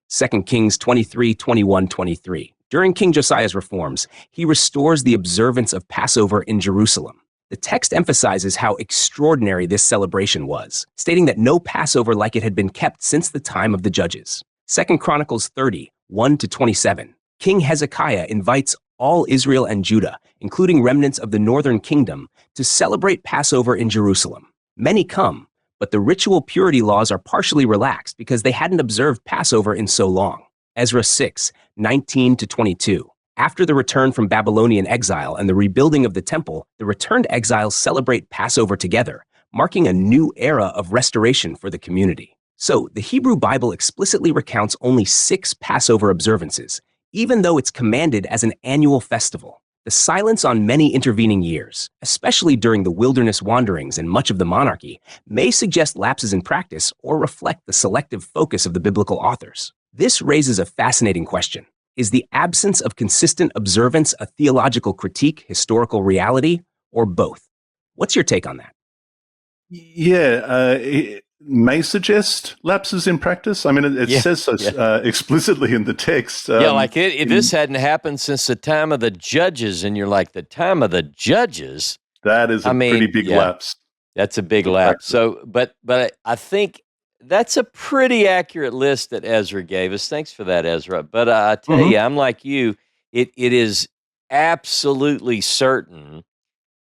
2 Kings 23:21-23. During King Josiah's reforms, he restores the observance of Passover in Jerusalem. The text emphasizes how extraordinary this celebration was, stating that no Passover like it had been kept since the time of the judges. 2 Chronicles 30, 1-27. King Hezekiah invites all Israel and Judah, including remnants of the northern kingdom, to celebrate Passover in Jerusalem. Many come, but the ritual purity laws are partially relaxed because they hadn't observed Passover in so long. Ezra 6, 19-22. After the return from Babylonian exile and the rebuilding of the temple, the returned exiles celebrate Passover together, marking a new era of restoration for the community. So, the Hebrew Bible explicitly recounts only 6 Passover observances, even though it's commanded as an annual festival. The silence on many intervening years, especially during the wilderness wanderings and much of the monarchy, may suggest lapses in practice or reflect the selective focus of the biblical authors. This raises a fascinating question. Is the absence of consistent observance a theological critique, historical reality, or both? What's your take on that? Yeah, it may suggest lapses in practice. I mean, it says so explicitly in the text. This hadn't happened since the time of the judges, and you're like, the time of the judges? That is pretty big lapse. That's a big lapse. So, but I think that's a pretty accurate list that Ezra gave us. Thanks for that, Ezra. But I tell you, I'm like you. It is absolutely certain,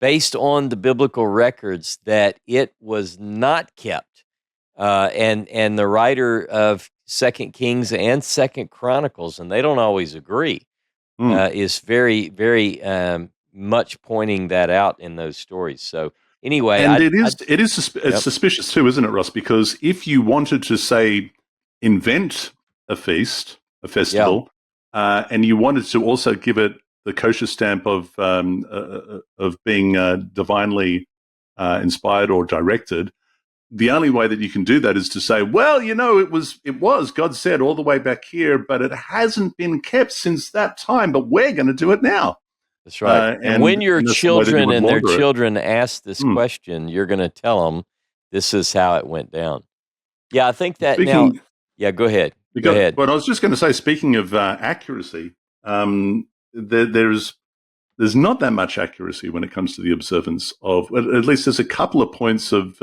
based on the biblical records, that it was not kept. And the writer of 2 Kings and 2 Chronicles, and they don't always agree, is very, very much pointing that out in those stories. So anyway, and it's suspicious too, isn't it, Ross? Because if you wanted to say invent a festival, and you wanted to also give it the kosher stamp of being divinely inspired or directed, the only way that you can do that is to say, well, it was God said all the way back here, but it hasn't been kept since that time, but we're going to do it now. That's right. And when your children and their children ask this question, you're going to tell them this is how it went down. Yeah, I think that now. Yeah, go ahead. Go ahead. But I was just going to say, speaking of accuracy, there's not that much accuracy when it comes to the observance of, at least there's a couple of points of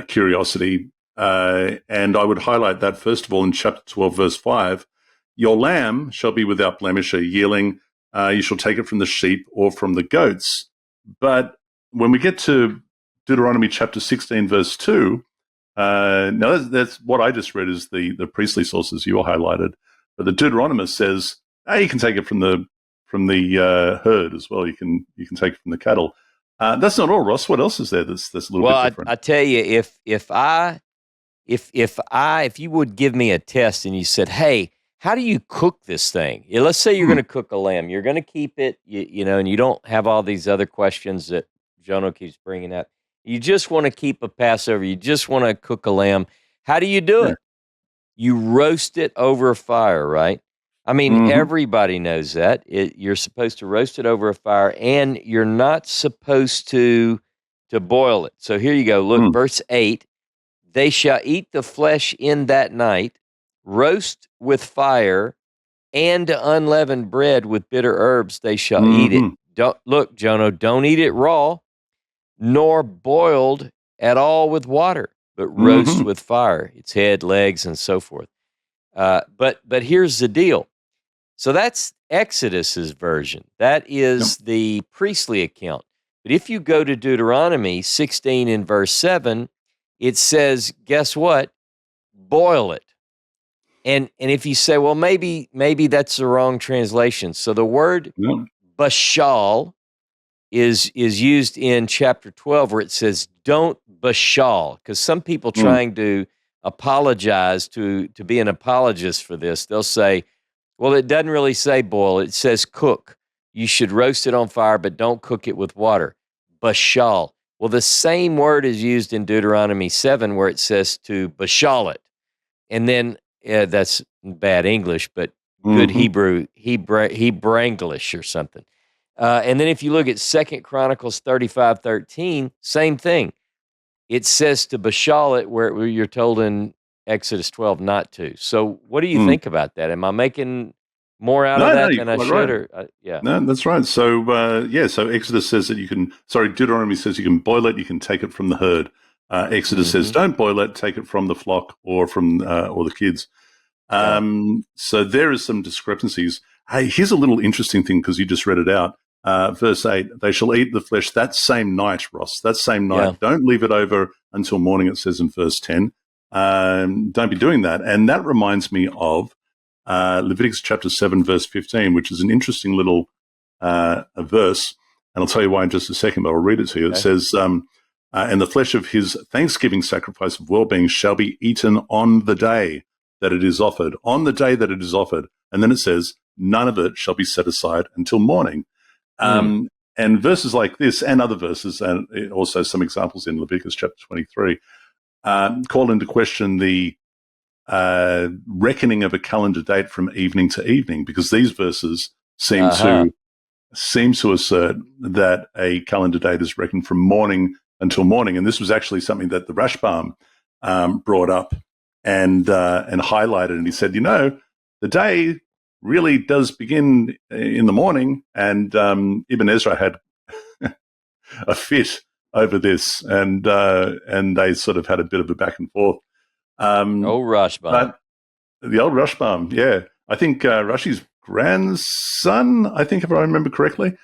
curiosity, and I would highlight that first of all in chapter 12, verse 5. Your lamb shall be without blemish, a yearling. You shall take it from the sheep or from the goats. But when we get to Deuteronomy chapter 16, verse 2, now that's what I just read is the priestly sources you highlighted. But the Deuteronomist says, you can take it from the herd as well. You can take it from the cattle. That's not all, Ross. What else is there that's a little bit different? I tell you, if you would give me a test and you said, hey, how do you cook this thing? Let's say you're going to cook a lamb. You're going to keep it, and you don't have all these other questions that Jono keeps bringing up. You just want to keep a Passover. You just want to cook a lamb. How do you do it? You roast it over a fire, right? I mean, everybody knows that. You're supposed to roast it over a fire, and you're not supposed to boil it. So here you go. Look, verse 8, they shall eat the flesh in that night, roast with fire, and unleavened bread with bitter herbs they shall eat it. Look, Jono, don't eat it raw. nor boiled at all with water, but roast Hmm. with fire, its head, legs, and so forth. But here's the deal. So that's Exodus's version. That Yep. is the priestly account. But if you go to Deuteronomy 16 in verse 7, it says, guess what? Boil it. And if you say, well, maybe that's the wrong translation. So the word Yep. bashal is used in chapter 12 where it says, don't bashal, because some people Mm. trying to apologize to be an apologist for this, they'll say, well, it doesn't really say boil. It says cook. You should roast it on fire, but don't cook it with water. Bashal. Well, the same word is used in Deuteronomy 7 where it says to bashal it. And then that's bad English, but good Hmm. Hebrew English or something. And then if you look at 2 Chronicles 35:13, same thing. It says to bashal it where you're told in Exodus 12 not to. So what do you Mm. think about that? Am I making more out of No, that you're than I quite should? right. Or yeah. No, that's right. So, so Exodus says that Deuteronomy says you can boil it, you can take it from the herd. Exodus says Mm-hmm. don't boil it, take it from the flock or from or the kids. Yeah. So there is some discrepancies. Hey, here's a little interesting thing because you just read it out. Verse 8, they shall eat the flesh that same night, Ross, that same night. Yeah. Don't leave it over until morning, it says in verse 10. Don't be doing that. And that reminds me of Leviticus chapter 7, verse 15, which is an interesting little a verse. And I'll tell you why in just a second, but I'll read it to you. It Okay. says, and the flesh of his thanksgiving sacrifice of well-being shall be eaten on the day that it is offered, on the day that it is offered. And then it says, none of it shall be set aside until morning. Mm. And verses like this and other verses, and also some examples in Leviticus chapter 23, call into question the reckoning of a calendar date from evening to evening, because these verses seem Uh-huh. to assert that a calendar date is reckoned from morning until morning. And this was actually something that the Rashbam brought up and highlighted. And he said, the day really does begin in the morning. And Ibn Ezra had a fit over this, and they sort of had a bit of a back and forth. Oh, Rashbam. But the old Rashbam, yeah. I think Rashi's grandson, I think, if I remember correctly.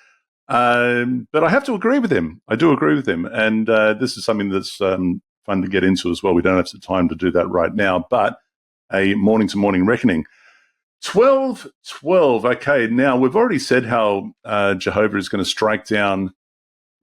But I have to agree with him. I do agree with him. And this is something that's fun to get into as well. We don't have the time to do that right now, but a morning-to-morning reckoning. 12:12. Okay, now we've already said how Jehovah is going to strike down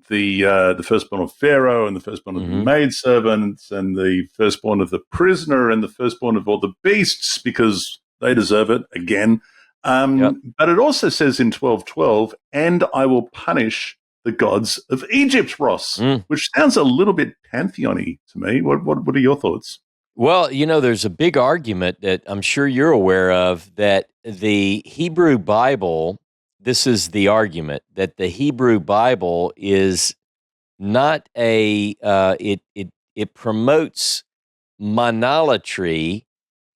the firstborn of Pharaoh and the firstborn of the Mm-hmm. maidservants and the firstborn of the prisoner and the firstborn of all the beasts because they deserve it again. Yep. But it also says in 12:12, and I will punish the gods of Egypt, Ross, which sounds a little bit pantheon-y to me. What are your thoughts? Well, there's a big argument that I'm sure you're aware of that the Hebrew Bible, this is the argument, that the Hebrew Bible is not it promotes monolatry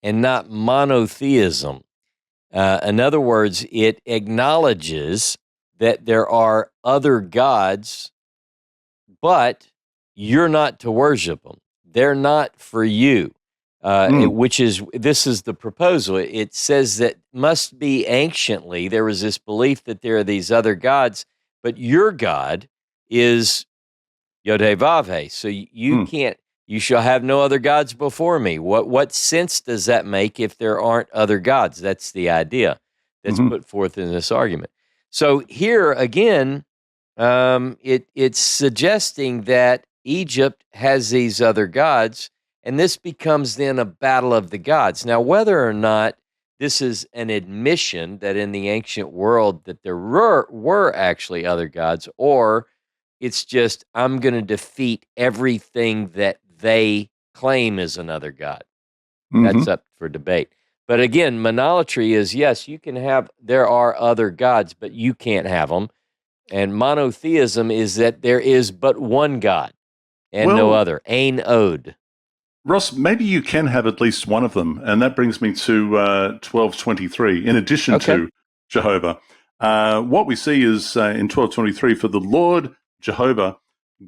and not monotheism. In other words, it acknowledges that there are other gods, but you're not to worship them. They're not for you. This is the proposal. It says that must be anciently there was this belief that there are these other gods, but your God is Yod-Heh-Vav-Heh. So you can't. You shall have no other gods before me. What sense does that make if there aren't other gods? That's the idea that's put forth in this argument. So here again, it's suggesting that Egypt has these other gods, and this becomes then a battle of the gods. Now, whether or not this is an admission that in the ancient world that there were actually other gods, or it's just I'm going to defeat everything that they claim is another god. That's up for debate. But again, monolatry is, yes, there are other gods, but you can't have them. And monotheism is that there is but one God and no Well, other. Ain Od. Ross, maybe you can have at least one of them, and that brings me to 12:23. In addition to Jehovah, what we see is in 12:23, for the Lord Jehovah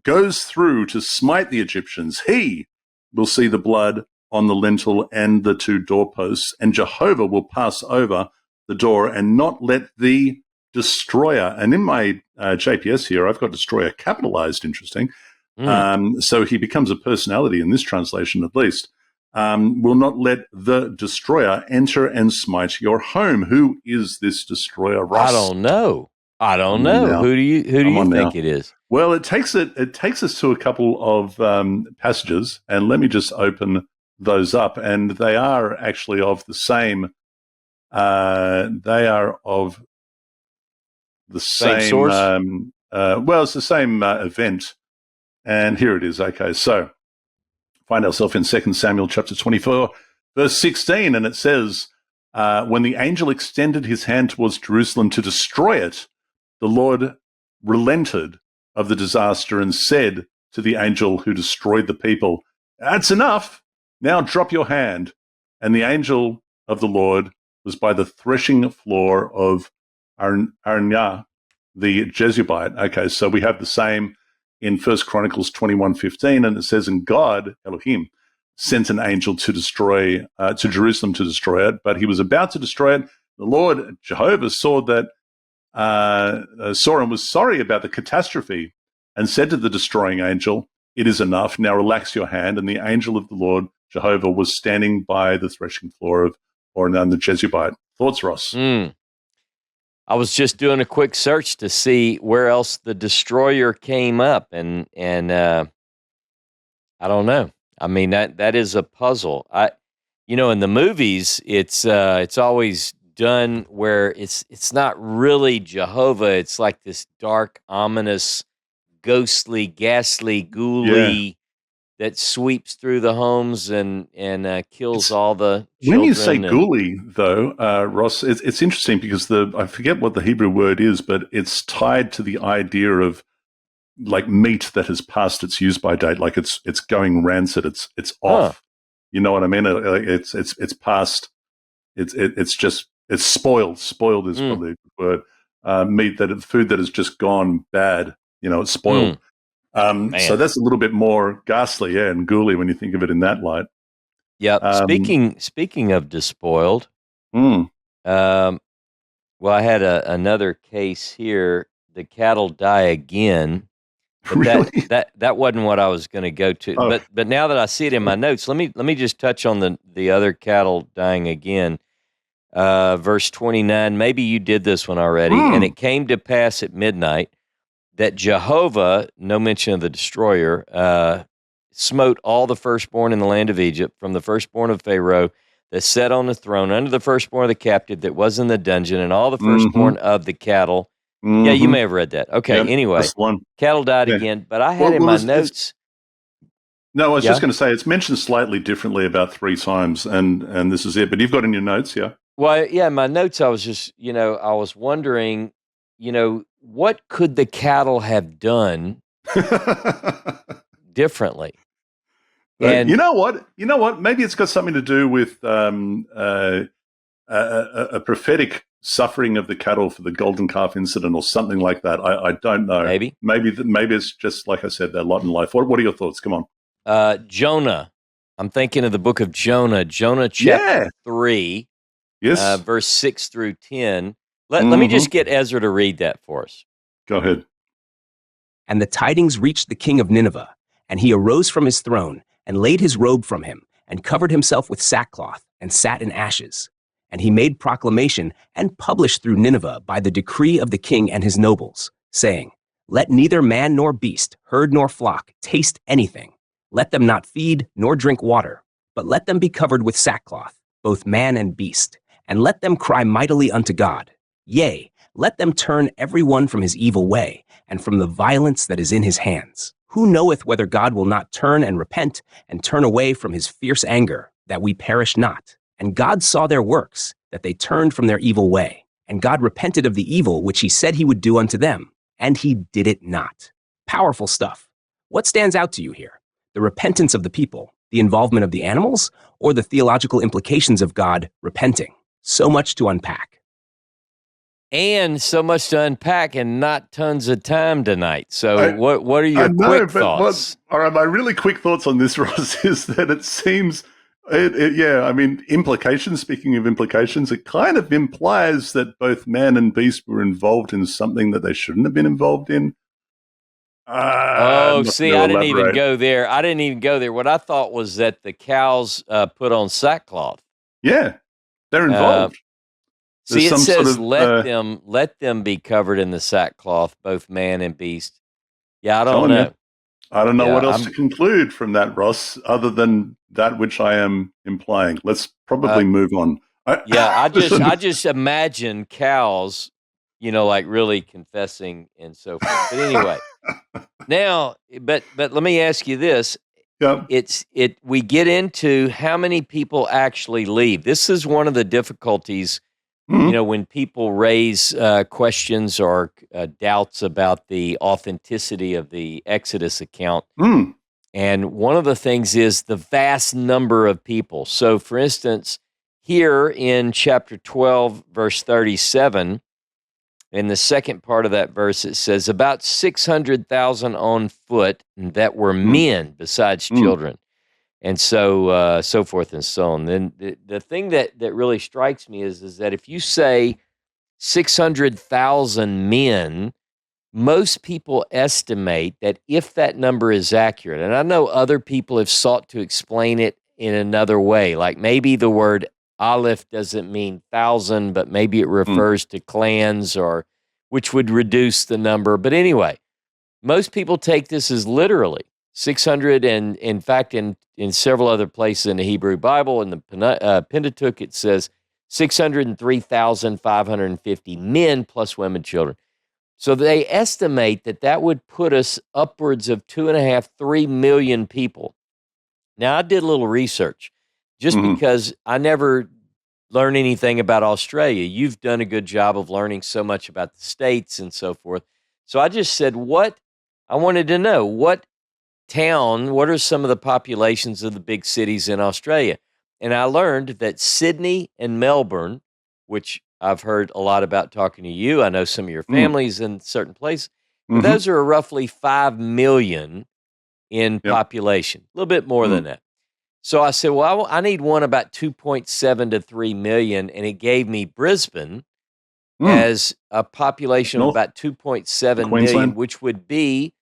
goes through to smite the Egyptians, he will see the blood on the lintel and the two doorposts, and Jehovah will pass over the door and not let the destroyer. And in my JPS here, I've got destroyer capitalized, interesting. So he becomes a personality in this translation, at least. Will not let the destroyer enter and smite your home. Who is this destroyer, Ross? I don't know. Who do you think it is? Well, it takes us to a couple of passages, and let me just open those up, and they are actually of the same. They are of the same source. Well, it's the same event, and here it is. Okay, so find ourselves in 2 Samuel chapter 24, verse 16, and it says, "When the angel extended his hand towards Jerusalem to destroy it, the Lord relented of the disaster and said to the angel who destroyed the people, 'That's enough. Now drop your hand.' And the angel of the Lord was by the threshing floor of Arnya, the Jezebite." Okay, so we have the same in 1 Chronicles 21:15, and it says, "And God, Elohim, sent an angel to destroy, to Jerusalem to destroy it, but he was about to destroy it. The Lord, Jehovah, saw and was sorry about the catastrophe and said to the destroying angel, 'It is enough. Now relax your hand.' And the angel of the Lord, Jehovah, was standing by the threshing floor of Ornan the Jezebite." Thoughts, Ross? I was just doing a quick search to see where else the destroyer came up, and I don't know. I mean, that is a puzzle. In the movies, it's always done where it's not really Jehovah. It's like this dark, ominous, ghostly, ghastly, ghouly that sweeps through the homes and kills all the children. When you say ghouly, though, Ross, it's interesting because I forget what the Hebrew word is, but it's tied to the idea of like meat that has passed its use-by date, like it's going rancid, it's off. You know what I mean? It's past. It's spoiled. Spoiled is probably the word. Food that has just gone bad. It's spoiled. So that's a little bit more ghastly, and ghouly when you think of it in that light. Yeah. Speaking of despoiled, well, I had another case here. The cattle die again, but really? that wasn't what I was going to go to. Oh. But now that I see it in my notes, let me just touch on the other cattle dying again. Verse 29. Maybe you did this one already. And it came to pass at midnight that Jehovah, no mention of the destroyer, smote all the firstborn in the land of Egypt, from the firstborn of Pharaoh that sat on the throne, under the firstborn of the captive that was in the dungeon, and all the firstborn of the cattle. Yeah, you may have read that. Okay, anyway, cattle died again, but I had in my notes. No, I was just going to say it's mentioned slightly differently about 3 times, and this is it. But you've got in your notes, yeah? Well, yeah, in my notes, I was just, I was wondering, what could the cattle have done differently? And you know what? Maybe it's got something to do with a prophetic suffering of the cattle for the golden calf incident or something like that. I don't know. Maybe it's just like I said, their lot in life. What are your thoughts? Come on. Jonah. I'm thinking of the book of Jonah. Jonah chapter 3. Yes. Verse 6 through 10. Let me just get Ezra to read that for us. Go ahead. "And the tidings reached the king of Nineveh, and he arose from his throne, and laid his robe from him, and covered himself with sackcloth, and sat in ashes. And he made proclamation, and published through Nineveh by the decree of the king and his nobles, saying, Let neither man nor beast, herd nor flock, taste anything. Let them not feed nor drink water, but let them be covered with sackcloth, both man and beast. And let them cry mightily unto God. Yea, let them turn every one from his evil way, and from the violence that is in his hands. Who knoweth whether God will not turn and repent, and turn away from his fierce anger, that we perish not? And God saw their works, that they turned from their evil way. And God repented of the evil which he said he would do unto them, and he did it not." Powerful stuff. What stands out to you here? The repentance of the people, the involvement of the animals, or the theological implications of God repenting? So much to unpack. and so much to unpack and not tons of time tonight. So what are your know, quick thoughts? All right, my really quick thoughts on this, Ross, is that it seems, I mean, implications, speaking of implications, it kind of implies that both man and beast were involved in something that they shouldn't have been involved in. Oh, see, I didn't even go there. What I thought was that the cows put on sackcloth. Yeah, they're involved. See, it says, let them be covered in the sackcloth, both man and beast. Yeah, I don't know. I don't know what else to conclude from that, Ross, other than that which I am implying. Let's probably move on. I just imagine cows, like really confessing and so forth. But anyway, now, but let me ask you this. Yeah. We get into how many people actually leave. This is one of the difficulties. When people raise questions or doubts about the authenticity of the Exodus account. And one of the things is the vast number of people. So, for instance, here in chapter 12, verse 37, in the second part of that verse, it says, about 600,000 on foot that were men besides children. And so forth and so on. Then the thing that really strikes me is that if you say 600,000 men, most people estimate that if that number is accurate, and I know other people have sought to explain it in another way, like maybe the word aleph doesn't mean thousand, but maybe it refers to clans, or which would reduce the number. But anyway, most people take this as literally 600, and in fact, in several other places in the Hebrew Bible, in the Pentateuch, it says 603,550 men plus women, children. So they estimate that would put us upwards of 2.5, 3 million people. Now, I did a little research just because I never learned anything about Australia. You've done a good job of learning so much about the states and so forth. So I just said, I wanted to know what are some of the populations of the big cities in Australia? And I learned that Sydney and Melbourne, which I've heard a lot about talking to you, I know some of your families in certain places, but those are roughly 5 million in population, a little bit more than that. So I said, well, I need one about 2.7 to 3 million, and it gave me Brisbane as a population of about 2.7 million, which would be,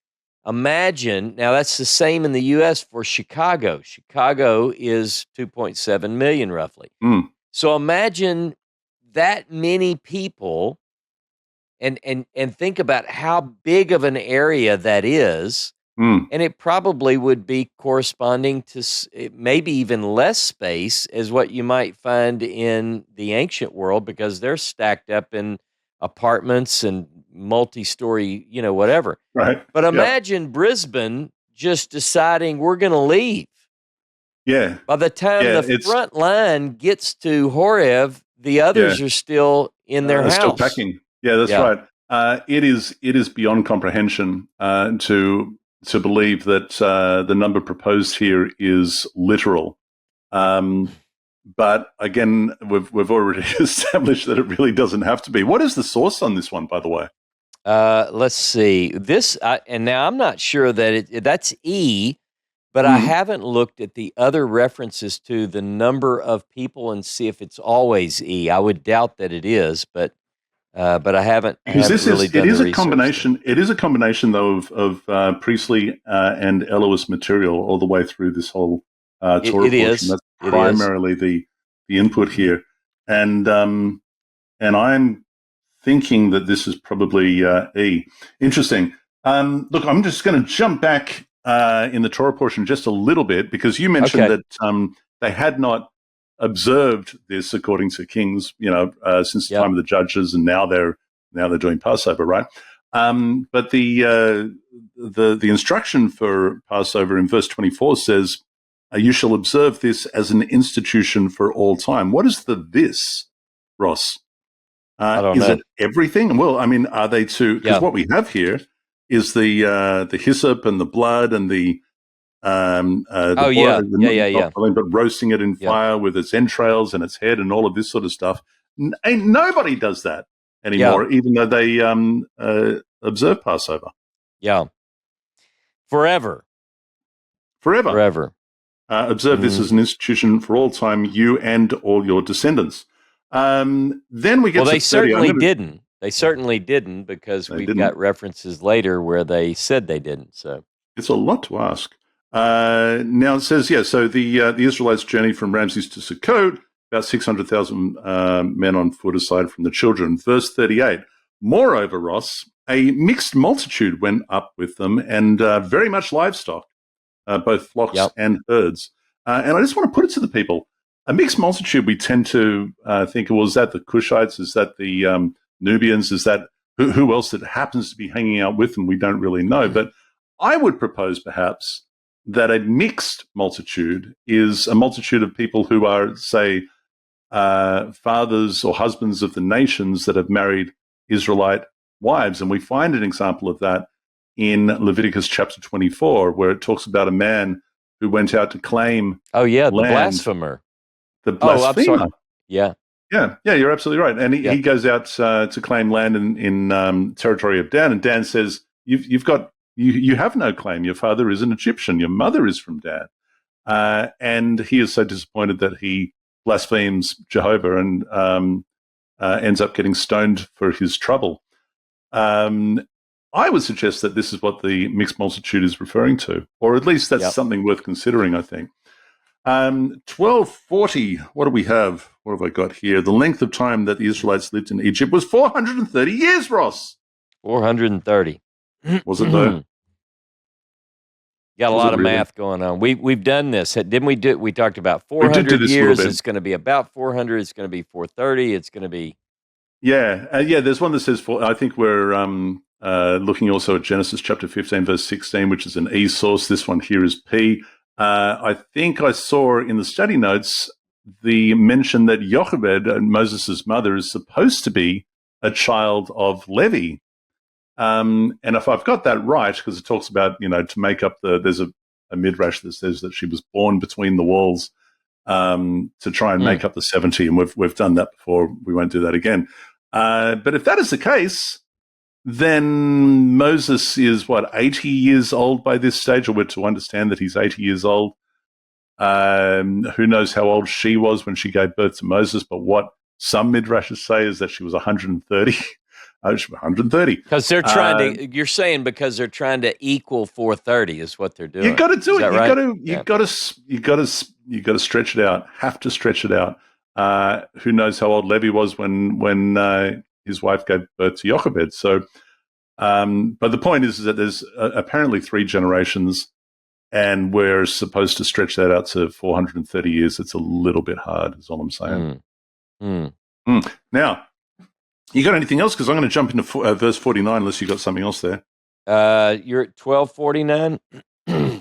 imagine, now that's the same in the U.S. for Chicago. Chicago is 2.7 million roughly. So imagine that many people, and think about how big of an area that is. And it probably would be corresponding to maybe even less space as what you might find in the ancient world, because they're stacked up in apartments and multi-story, whatever. Right. But imagine Brisbane just deciding we're going to leave. Yeah. By the time the front line gets to Horeb, the others are still in their house. Still packing. Yeah, that's right. It is beyond comprehension to believe that the number proposed here is literal. But again, we've already established that it really doesn't have to be. What is the source on this one, by the way? Let's see. This, and now I'm not sure that that's E, but I haven't looked at the other references to the number of people and see if it's always E. I would doubt that it is, but I haven't. Because it is a combination. It is a combination, though, of priestly and Elohist material all the way through this whole Torah portion. That's primarily the input here, and I'm thinking that this is probably E. Interesting. Look, I'm just going to jump back in the Torah portion just a little bit, because you mentioned that they had not observed this according to Kings, since the time of the judges, and now they're doing Passover, right? But the instruction for Passover in verse 24 says, "You shall observe this as an institution for all time." What is the this, Ross? I don't know. Is it everything? Well, I mean, are they to? Because what we have here is the hyssop and the blood and the blood, but roasting it in fire with its entrails and its head and all of this sort of stuff. Ain't nobody does that anymore, even though they observe Passover. Yeah. Forever. Observe this as an institution for all time, you and all your descendants. Then we get to 30. They certainly didn't. They certainly didn't, because we've got references later where they said they didn't. So it's a lot to ask. Now it says, so the Israelites journeyed from Ramses to Sukkot, about 600,000 men on foot aside from the children. Verse 38, moreover, Ross, a mixed multitude went up with them, and very much livestock, both flocks and herds. And I just want to put it to the people, a mixed multitude, we tend to think, well, is that the Cushites? Is that the Nubians? Is that who else that happens to be hanging out with them? We don't really know. But I would propose perhaps that a mixed multitude is a multitude of people who are, say, fathers or husbands of the nations that have married Israelite wives. And we find an example of that in Leviticus chapter 24, where it talks about a man who went out to claim the blasphemer. The blasphemer. I'm sorry. Yeah, you're absolutely right. And he goes out to claim land in territory of Dan, and Dan says, you have no claim. Your father is an Egyptian. Your mother is from Dan. And he is so disappointed that he blasphemes Jehovah and ends up getting stoned for his trouble. I would suggest that this is what the mixed multitude is referring to, or at least that's something worth considering, I think. 1240, what do we have? What have I got here? The length of time that the Israelites lived in Egypt was 430 years, Ross. 430. Was it though? Got a lot of math going on. We've done this, didn't we? We talked about 400 years. It's going to be about 400. It's going to be 430. It's going to be. There's one that says I think we're looking also at Genesis chapter 15, verse 16, which is an E source. This one here is P. I think I saw in the study notes the mention that Jochebed, Moses' mother, is supposed to be a child of Levi. And if I've got that right, because it talks about, to make up there's a midrash that says that she was born between the walls to try and make up the 70, and we've done that before. We won't do that again. But if that is the case, then Moses is 80 years old by this stage, or we're to understand that he's 80 years old. Who knows how old she was when she gave birth to Moses, but what some midrashes say is that she was 130. 130. Because they're trying to. You're saying because they're trying to equal 430 is what they're doing. You got to do it. You got to stretch it out. Have to stretch it out. Who knows how old Levi was when his wife gave birth to Jochebed? So, but the point is that there's apparently 3 generations, and we're supposed to stretch that out to 430 years. It's a little bit hard. Is all I'm saying. Now. You got anything else? Because I'm going to jump into verse 49, unless you got something else there. You're at 1249?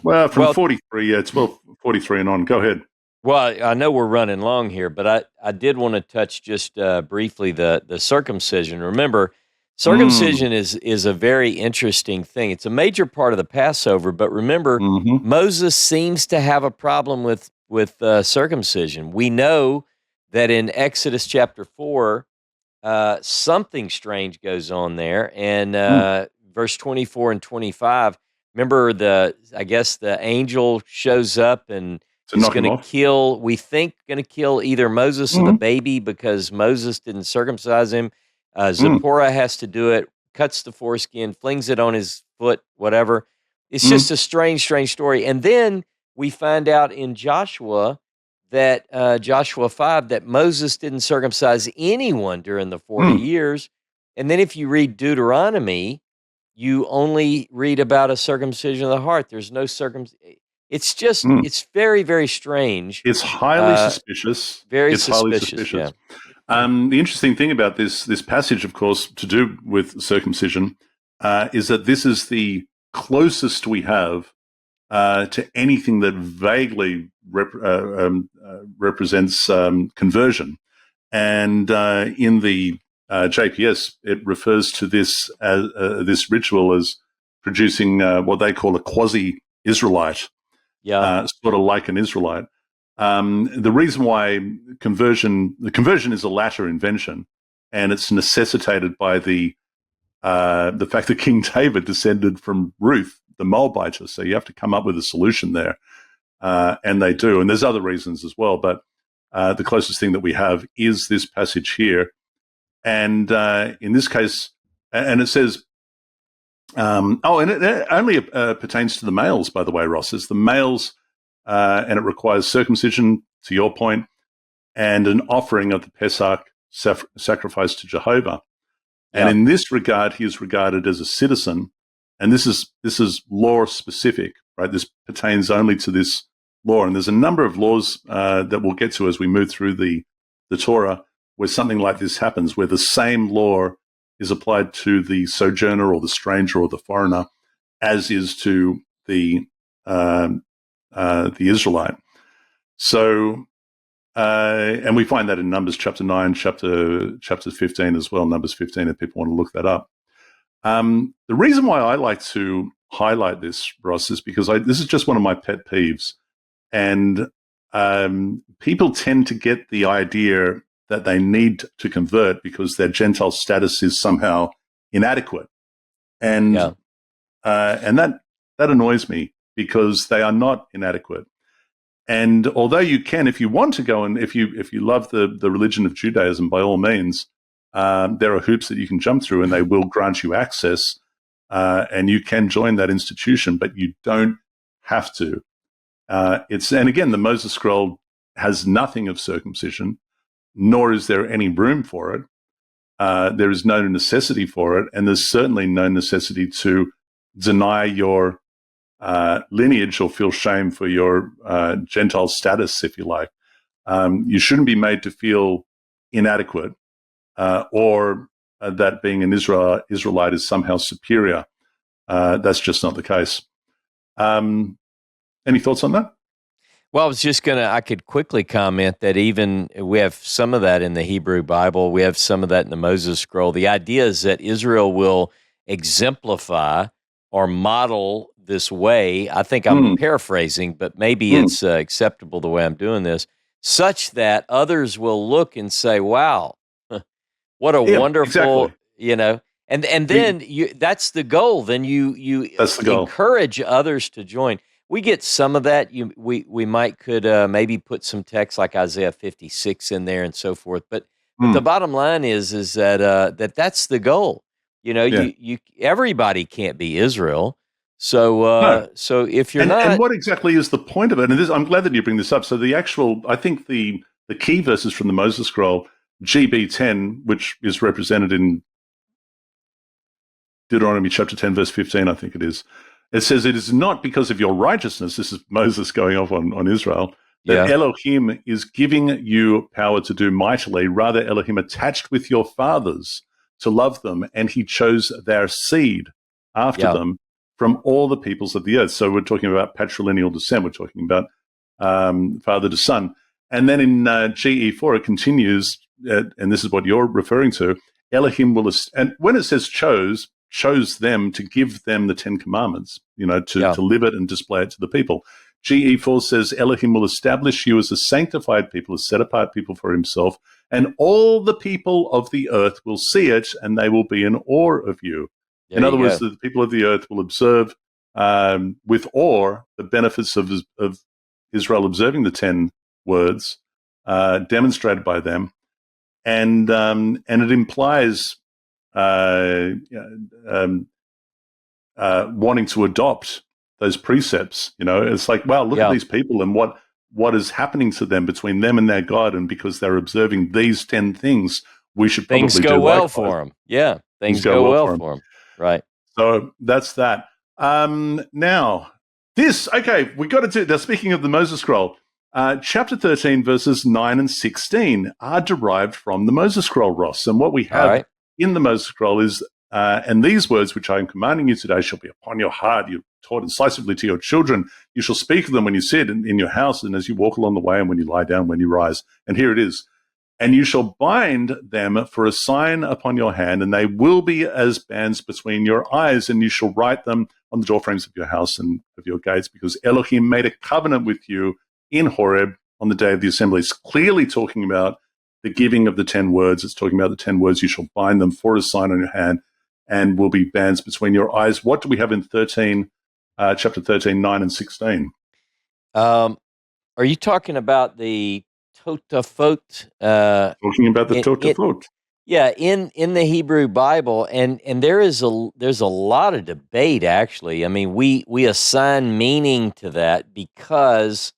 Well, from 43, 1243 and on. Go ahead. Well, I know we're running long here, but I did want to touch just briefly the circumcision. Remember, circumcision is a very interesting thing. It's a major part of the Passover, but remember, Moses seems to have a problem with circumcision. We know that in Exodus chapter 4, something strange goes on there, and verse 24 and 25. Remember, the angel shows up and is going to kill. We think going to kill either Moses or the baby because Moses didn't circumcise him. Zipporah has to do it. Cuts the foreskin, flings it on his foot. Whatever. It's just a strange story. And then we find out in Joshua. That Joshua 5, that Moses didn't circumcise anyone during the 40 years. And then if you read Deuteronomy, you only read about a circumcision of the heart. There's no circumcision. It's just, it's very, very strange. It's highly suspicious. Highly suspicious. Yeah. The interesting thing about this passage, of course, to do with circumcision, is that this is the closest we have to anything that vaguely represents conversion. And in the JPS, it refers to this ritual as producing what they call a quasi-Israelite, sort of like an Israelite. The reason why the conversion is a latter invention, and it's necessitated by the fact that King David descended from Ruth, the Moabitess. So you have to come up with a solution there, and they do. And there's other reasons as well, but the closest thing that we have is this passage here. And in this case, and it says, and it only pertains to the males, by the way, Ross. It's the males, and it requires circumcision, to your point, and an offering of the Pesach sacrifice to Jehovah. And in this regard, he is regarded as a citizen. And this is law specific, right? This pertains only to this law. And there's a number of laws that we'll get to as we move through the Torah, where something like this happens, where the same law is applied to the sojourner or the stranger or the foreigner, as is to the Israelite. So, and we find that in Numbers chapter 9, chapter 15 as well, Numbers 15, if people want to look that up. The reason why I like to highlight this, Ross, is because this is just one of my pet peeves. And people tend to get the idea that they need to convert because their Gentile status is somehow inadequate. And that annoys me, because they are not inadequate. And although you can, if you want to go and if you love the religion of Judaism, by all means, there are hoops that you can jump through, and they will grant you access, and you can join that institution, but you don't have to. And again, the Moses Scroll has nothing of circumcision, nor is there any room for it. There is no necessity for it, and there's certainly no necessity to deny your lineage or feel shame for your Gentile status, if you like. You shouldn't be made to feel inadequate or that being an Israelite is somehow superior. That's just not the case. Any thoughts on that? Well, I could quickly comment that even we have some of that in the Hebrew Bible. We have some of that in the Moses Scroll. The idea is that Israel will exemplify or model this way. I think I'm paraphrasing, but maybe it's acceptable the way I'm doing this, such that others will look and say, wow, what a wonderful, exactly. And then that's the goal. Then you encourage others to join. We get some of that. We might could maybe put some text like Isaiah 56 in there and so forth. But the bottom line is that that's the goal. You everybody can't be Israel. So so if you're not, and what exactly is the point of it? And I'm glad that you bring this up. So I think the key verses from the Moses Scroll, GB10, which is represented in Deuteronomy chapter 10, verse 15, I think it is. It says, it is not because of your righteousness, this is Moses going off on Israel, that Elohim is giving you power to do mightily. Rather, Elohim attached with your fathers to love them, and he chose their seed after them from all the peoples of the earth. So we're talking about patrilineal descent. We're talking about father to son. And then in GE4, it continues, and this is what you're referring to, Elohim will, and when it says chose them to give them the 10 Commandments, to live it and display it to the people. GE4 says Elohim will establish you as a sanctified people, a set-apart people for himself, and all the people of the earth will see it, and they will be in awe of you. In other words, the people of the earth will observe with awe the benefits of Israel observing the 10 words demonstrated by them, and it implies wanting to adopt those precepts. It's like, wow, look at these people and what is happening to them between them and their God, and because they're observing these 10 things, we should probably things go well for them. Yeah, things go well for them. Right. So that's that. Now, we got to do. Now, speaking of the Moses Scroll, chapter 13, verses 9 and 16 are derived from the Moses Scroll, Ross. And what we have in the Moses Scroll is, and these words which I am commanding you today shall be upon your heart. You're taught incisively to your children. You shall speak of them when you sit in your house, and as you walk along the way, and when you lie down, when you rise. And here it is. And you shall bind them for a sign upon your hand, and they will be as bands between your eyes, and you shall write them on the doorframes of your house and of your gates, because Elohim made a covenant with you in Horeb on the day of the assembly. It's clearly talking about the giving of the 10 words. It's talking about the 10 words. You shall bind them for a sign on your hand and will be bands between your eyes. What do we have in chapter 13, 9 and 16? Are you talking about the totafot? Talking about the totafot. Yeah, in the Hebrew Bible, and there's a lot of debate actually. I mean, we assign meaning to that because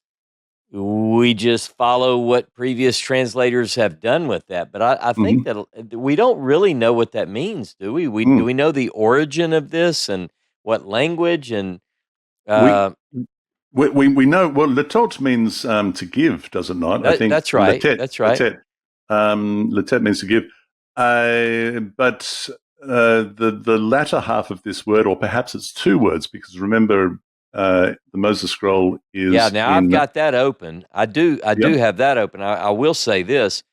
we just follow what previous translators have done with that. But I think that we don't really know what that means, do we? Do we know the origin of this and what language and we know, well, letot means to give, does it not? I think that's right. Letet, That's right. Letet means to give. But the latter half of this word, or perhaps it's two words, because remember, the Moses scroll is. Yeah, now I've got that open. I do have that open. I will say this.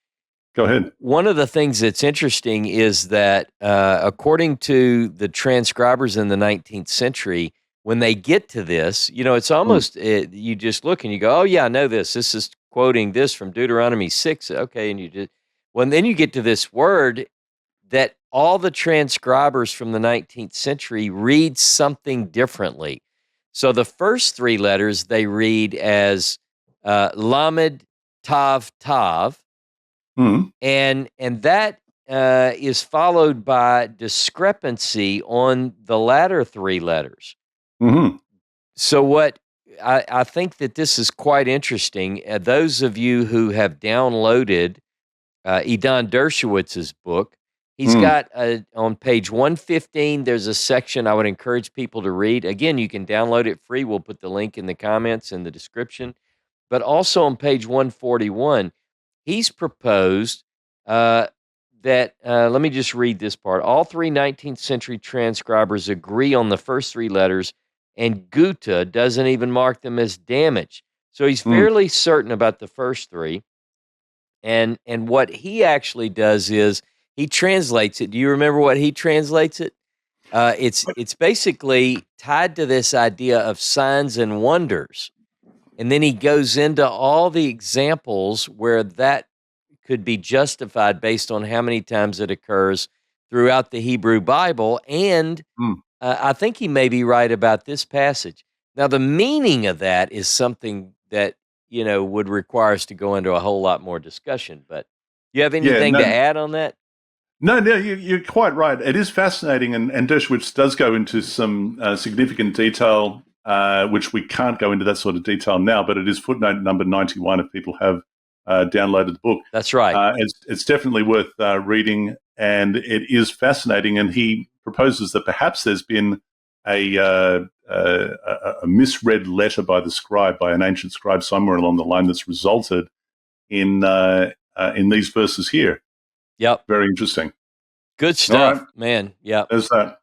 Go ahead. One of the things that's interesting is that according to the transcribers in the 19th century, when they get to this, it's almost, you just look and you go, oh yeah, I know this. This is quoting this from Deuteronomy 6. Okay, and then you get to this word that all the transcribers from the 19th century read something differently. So the first three letters they read as Lamed Tav Tav, and that is followed by discrepancy on the latter three letters. So what I think that this is quite interesting. Those of you who have downloaded Edan Dershowitz's book, he's got on page 115, there's a section I would encourage people to read. Again, you can download it free. We'll put the link in the comments and the description. But also on page 141, he's proposed that, let me just read this part. All three 19th century transcribers agree on the first three letters, and Gutta doesn't even mark them as damaged. So he's fairly certain about the first three. And what he actually does is he translates it. Do you remember what he translates it? It's basically tied to this idea of signs and wonders. And then he goes into all the examples where that could be justified based on how many times it occurs throughout the Hebrew Bible. And I think he may be right about this passage. Now, the meaning of that is something that, would require us to go into a whole lot more discussion. But do you have anything to add on that? No, you're quite right. It is fascinating, and Dershowitz does go into some significant detail, which we can't go into that sort of detail now, but it is footnote number 91 if people have downloaded the book. That's right. It's definitely worth reading, and it is fascinating, and he proposes that perhaps there's been a misread letter by an ancient scribe somewhere along the line that's resulted in these verses here. Yep. Very interesting. Good stuff, man. Yeah. There's that.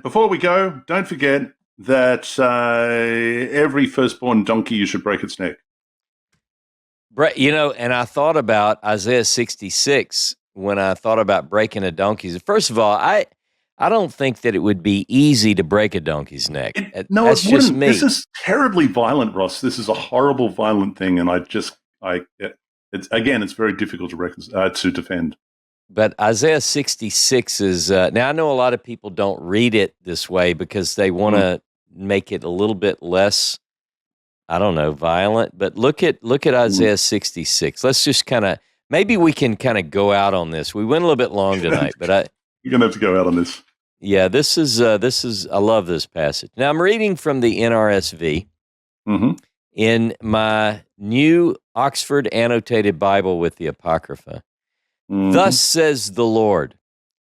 Before we go, don't forget that every firstborn donkey, you should break its neck. And I thought about Isaiah 66 when I thought about breaking a donkey's. First of all, I don't think that it would be easy to break a donkey's neck. That's just me. This is terribly violent, Ross. This is a horrible, violent thing, and it's very difficult to defend. But Isaiah 66 is now. I know a lot of people don't read it this way because they want to make it a little bit less, I don't know, violent. But look at Isaiah 66. Let's just maybe we can go out on this. We went a little bit long tonight, but you're gonna have to go out on this. Yeah, this is I love this passage. Now I'm reading from the NRSV in my new Oxford Annotated Bible with the Apocrypha. Thus says the Lord,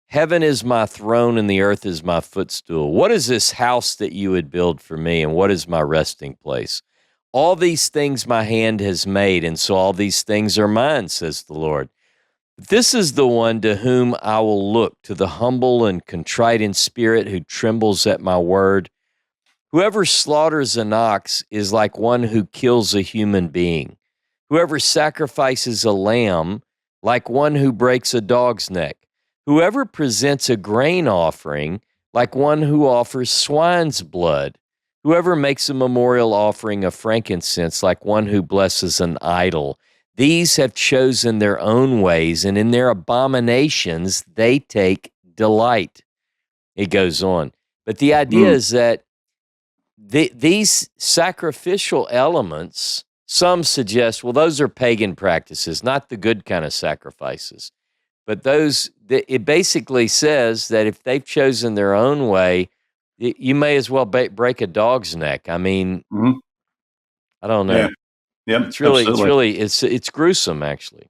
heaven is my throne and the earth is my footstool. What is this house that you would build for me, and what is my resting place? All these things my hand has made, and so all these things are mine, says the Lord. This is the one to whom I will look, to the humble and contrite in spirit who trembles at my word. Whoever slaughters an ox is like one who kills a human being. Whoever sacrifices a lamb, like one who breaks a dog's neck. Whoever presents a grain offering, like one who offers swine's blood. Whoever makes a memorial offering of frankincense, like one who blesses an idol. These have chosen their own ways, and in their abominations they take delight. It goes on. But the idea is that these sacrificial elements, some suggest, well, those are pagan practices, not the good kind of sacrifices. But it basically says that if they've chosen their own way, you may as well break a dog's neck. I mean, I don't know. Yeah, it's really, it's gruesome, actually.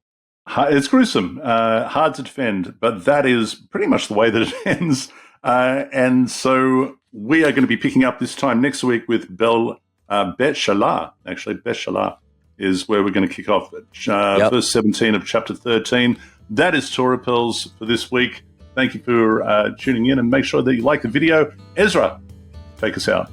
It's gruesome, hard to defend, but that is pretty much the way that it ends. And so we are going to be picking up this time next week with Bet Shalah. Actually, Bet Shalah is where we're going to kick off verse 17 of chapter 13. That is Torah Pearls for this week. Thank you for tuning in, and make sure that you like the video. Ezra, take us out.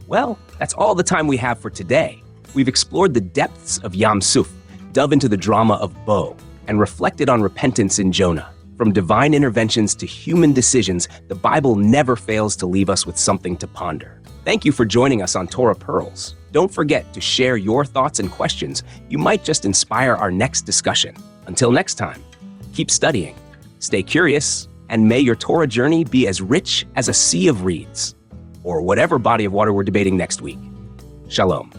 Well, that's all the time we have for today. We've explored the depths of Yam Suf, dove into the drama of Bo, and reflected on repentance in Jonah. From divine interventions to human decisions, the Bible never fails to leave us with something to ponder. Thank you for joining us on Torah Pearls. Don't forget to share your thoughts and questions. You might just inspire our next discussion. Until next time, keep studying, stay curious, and may your Torah journey be as rich as a sea of reeds, or whatever body of water we're debating next week. Shalom.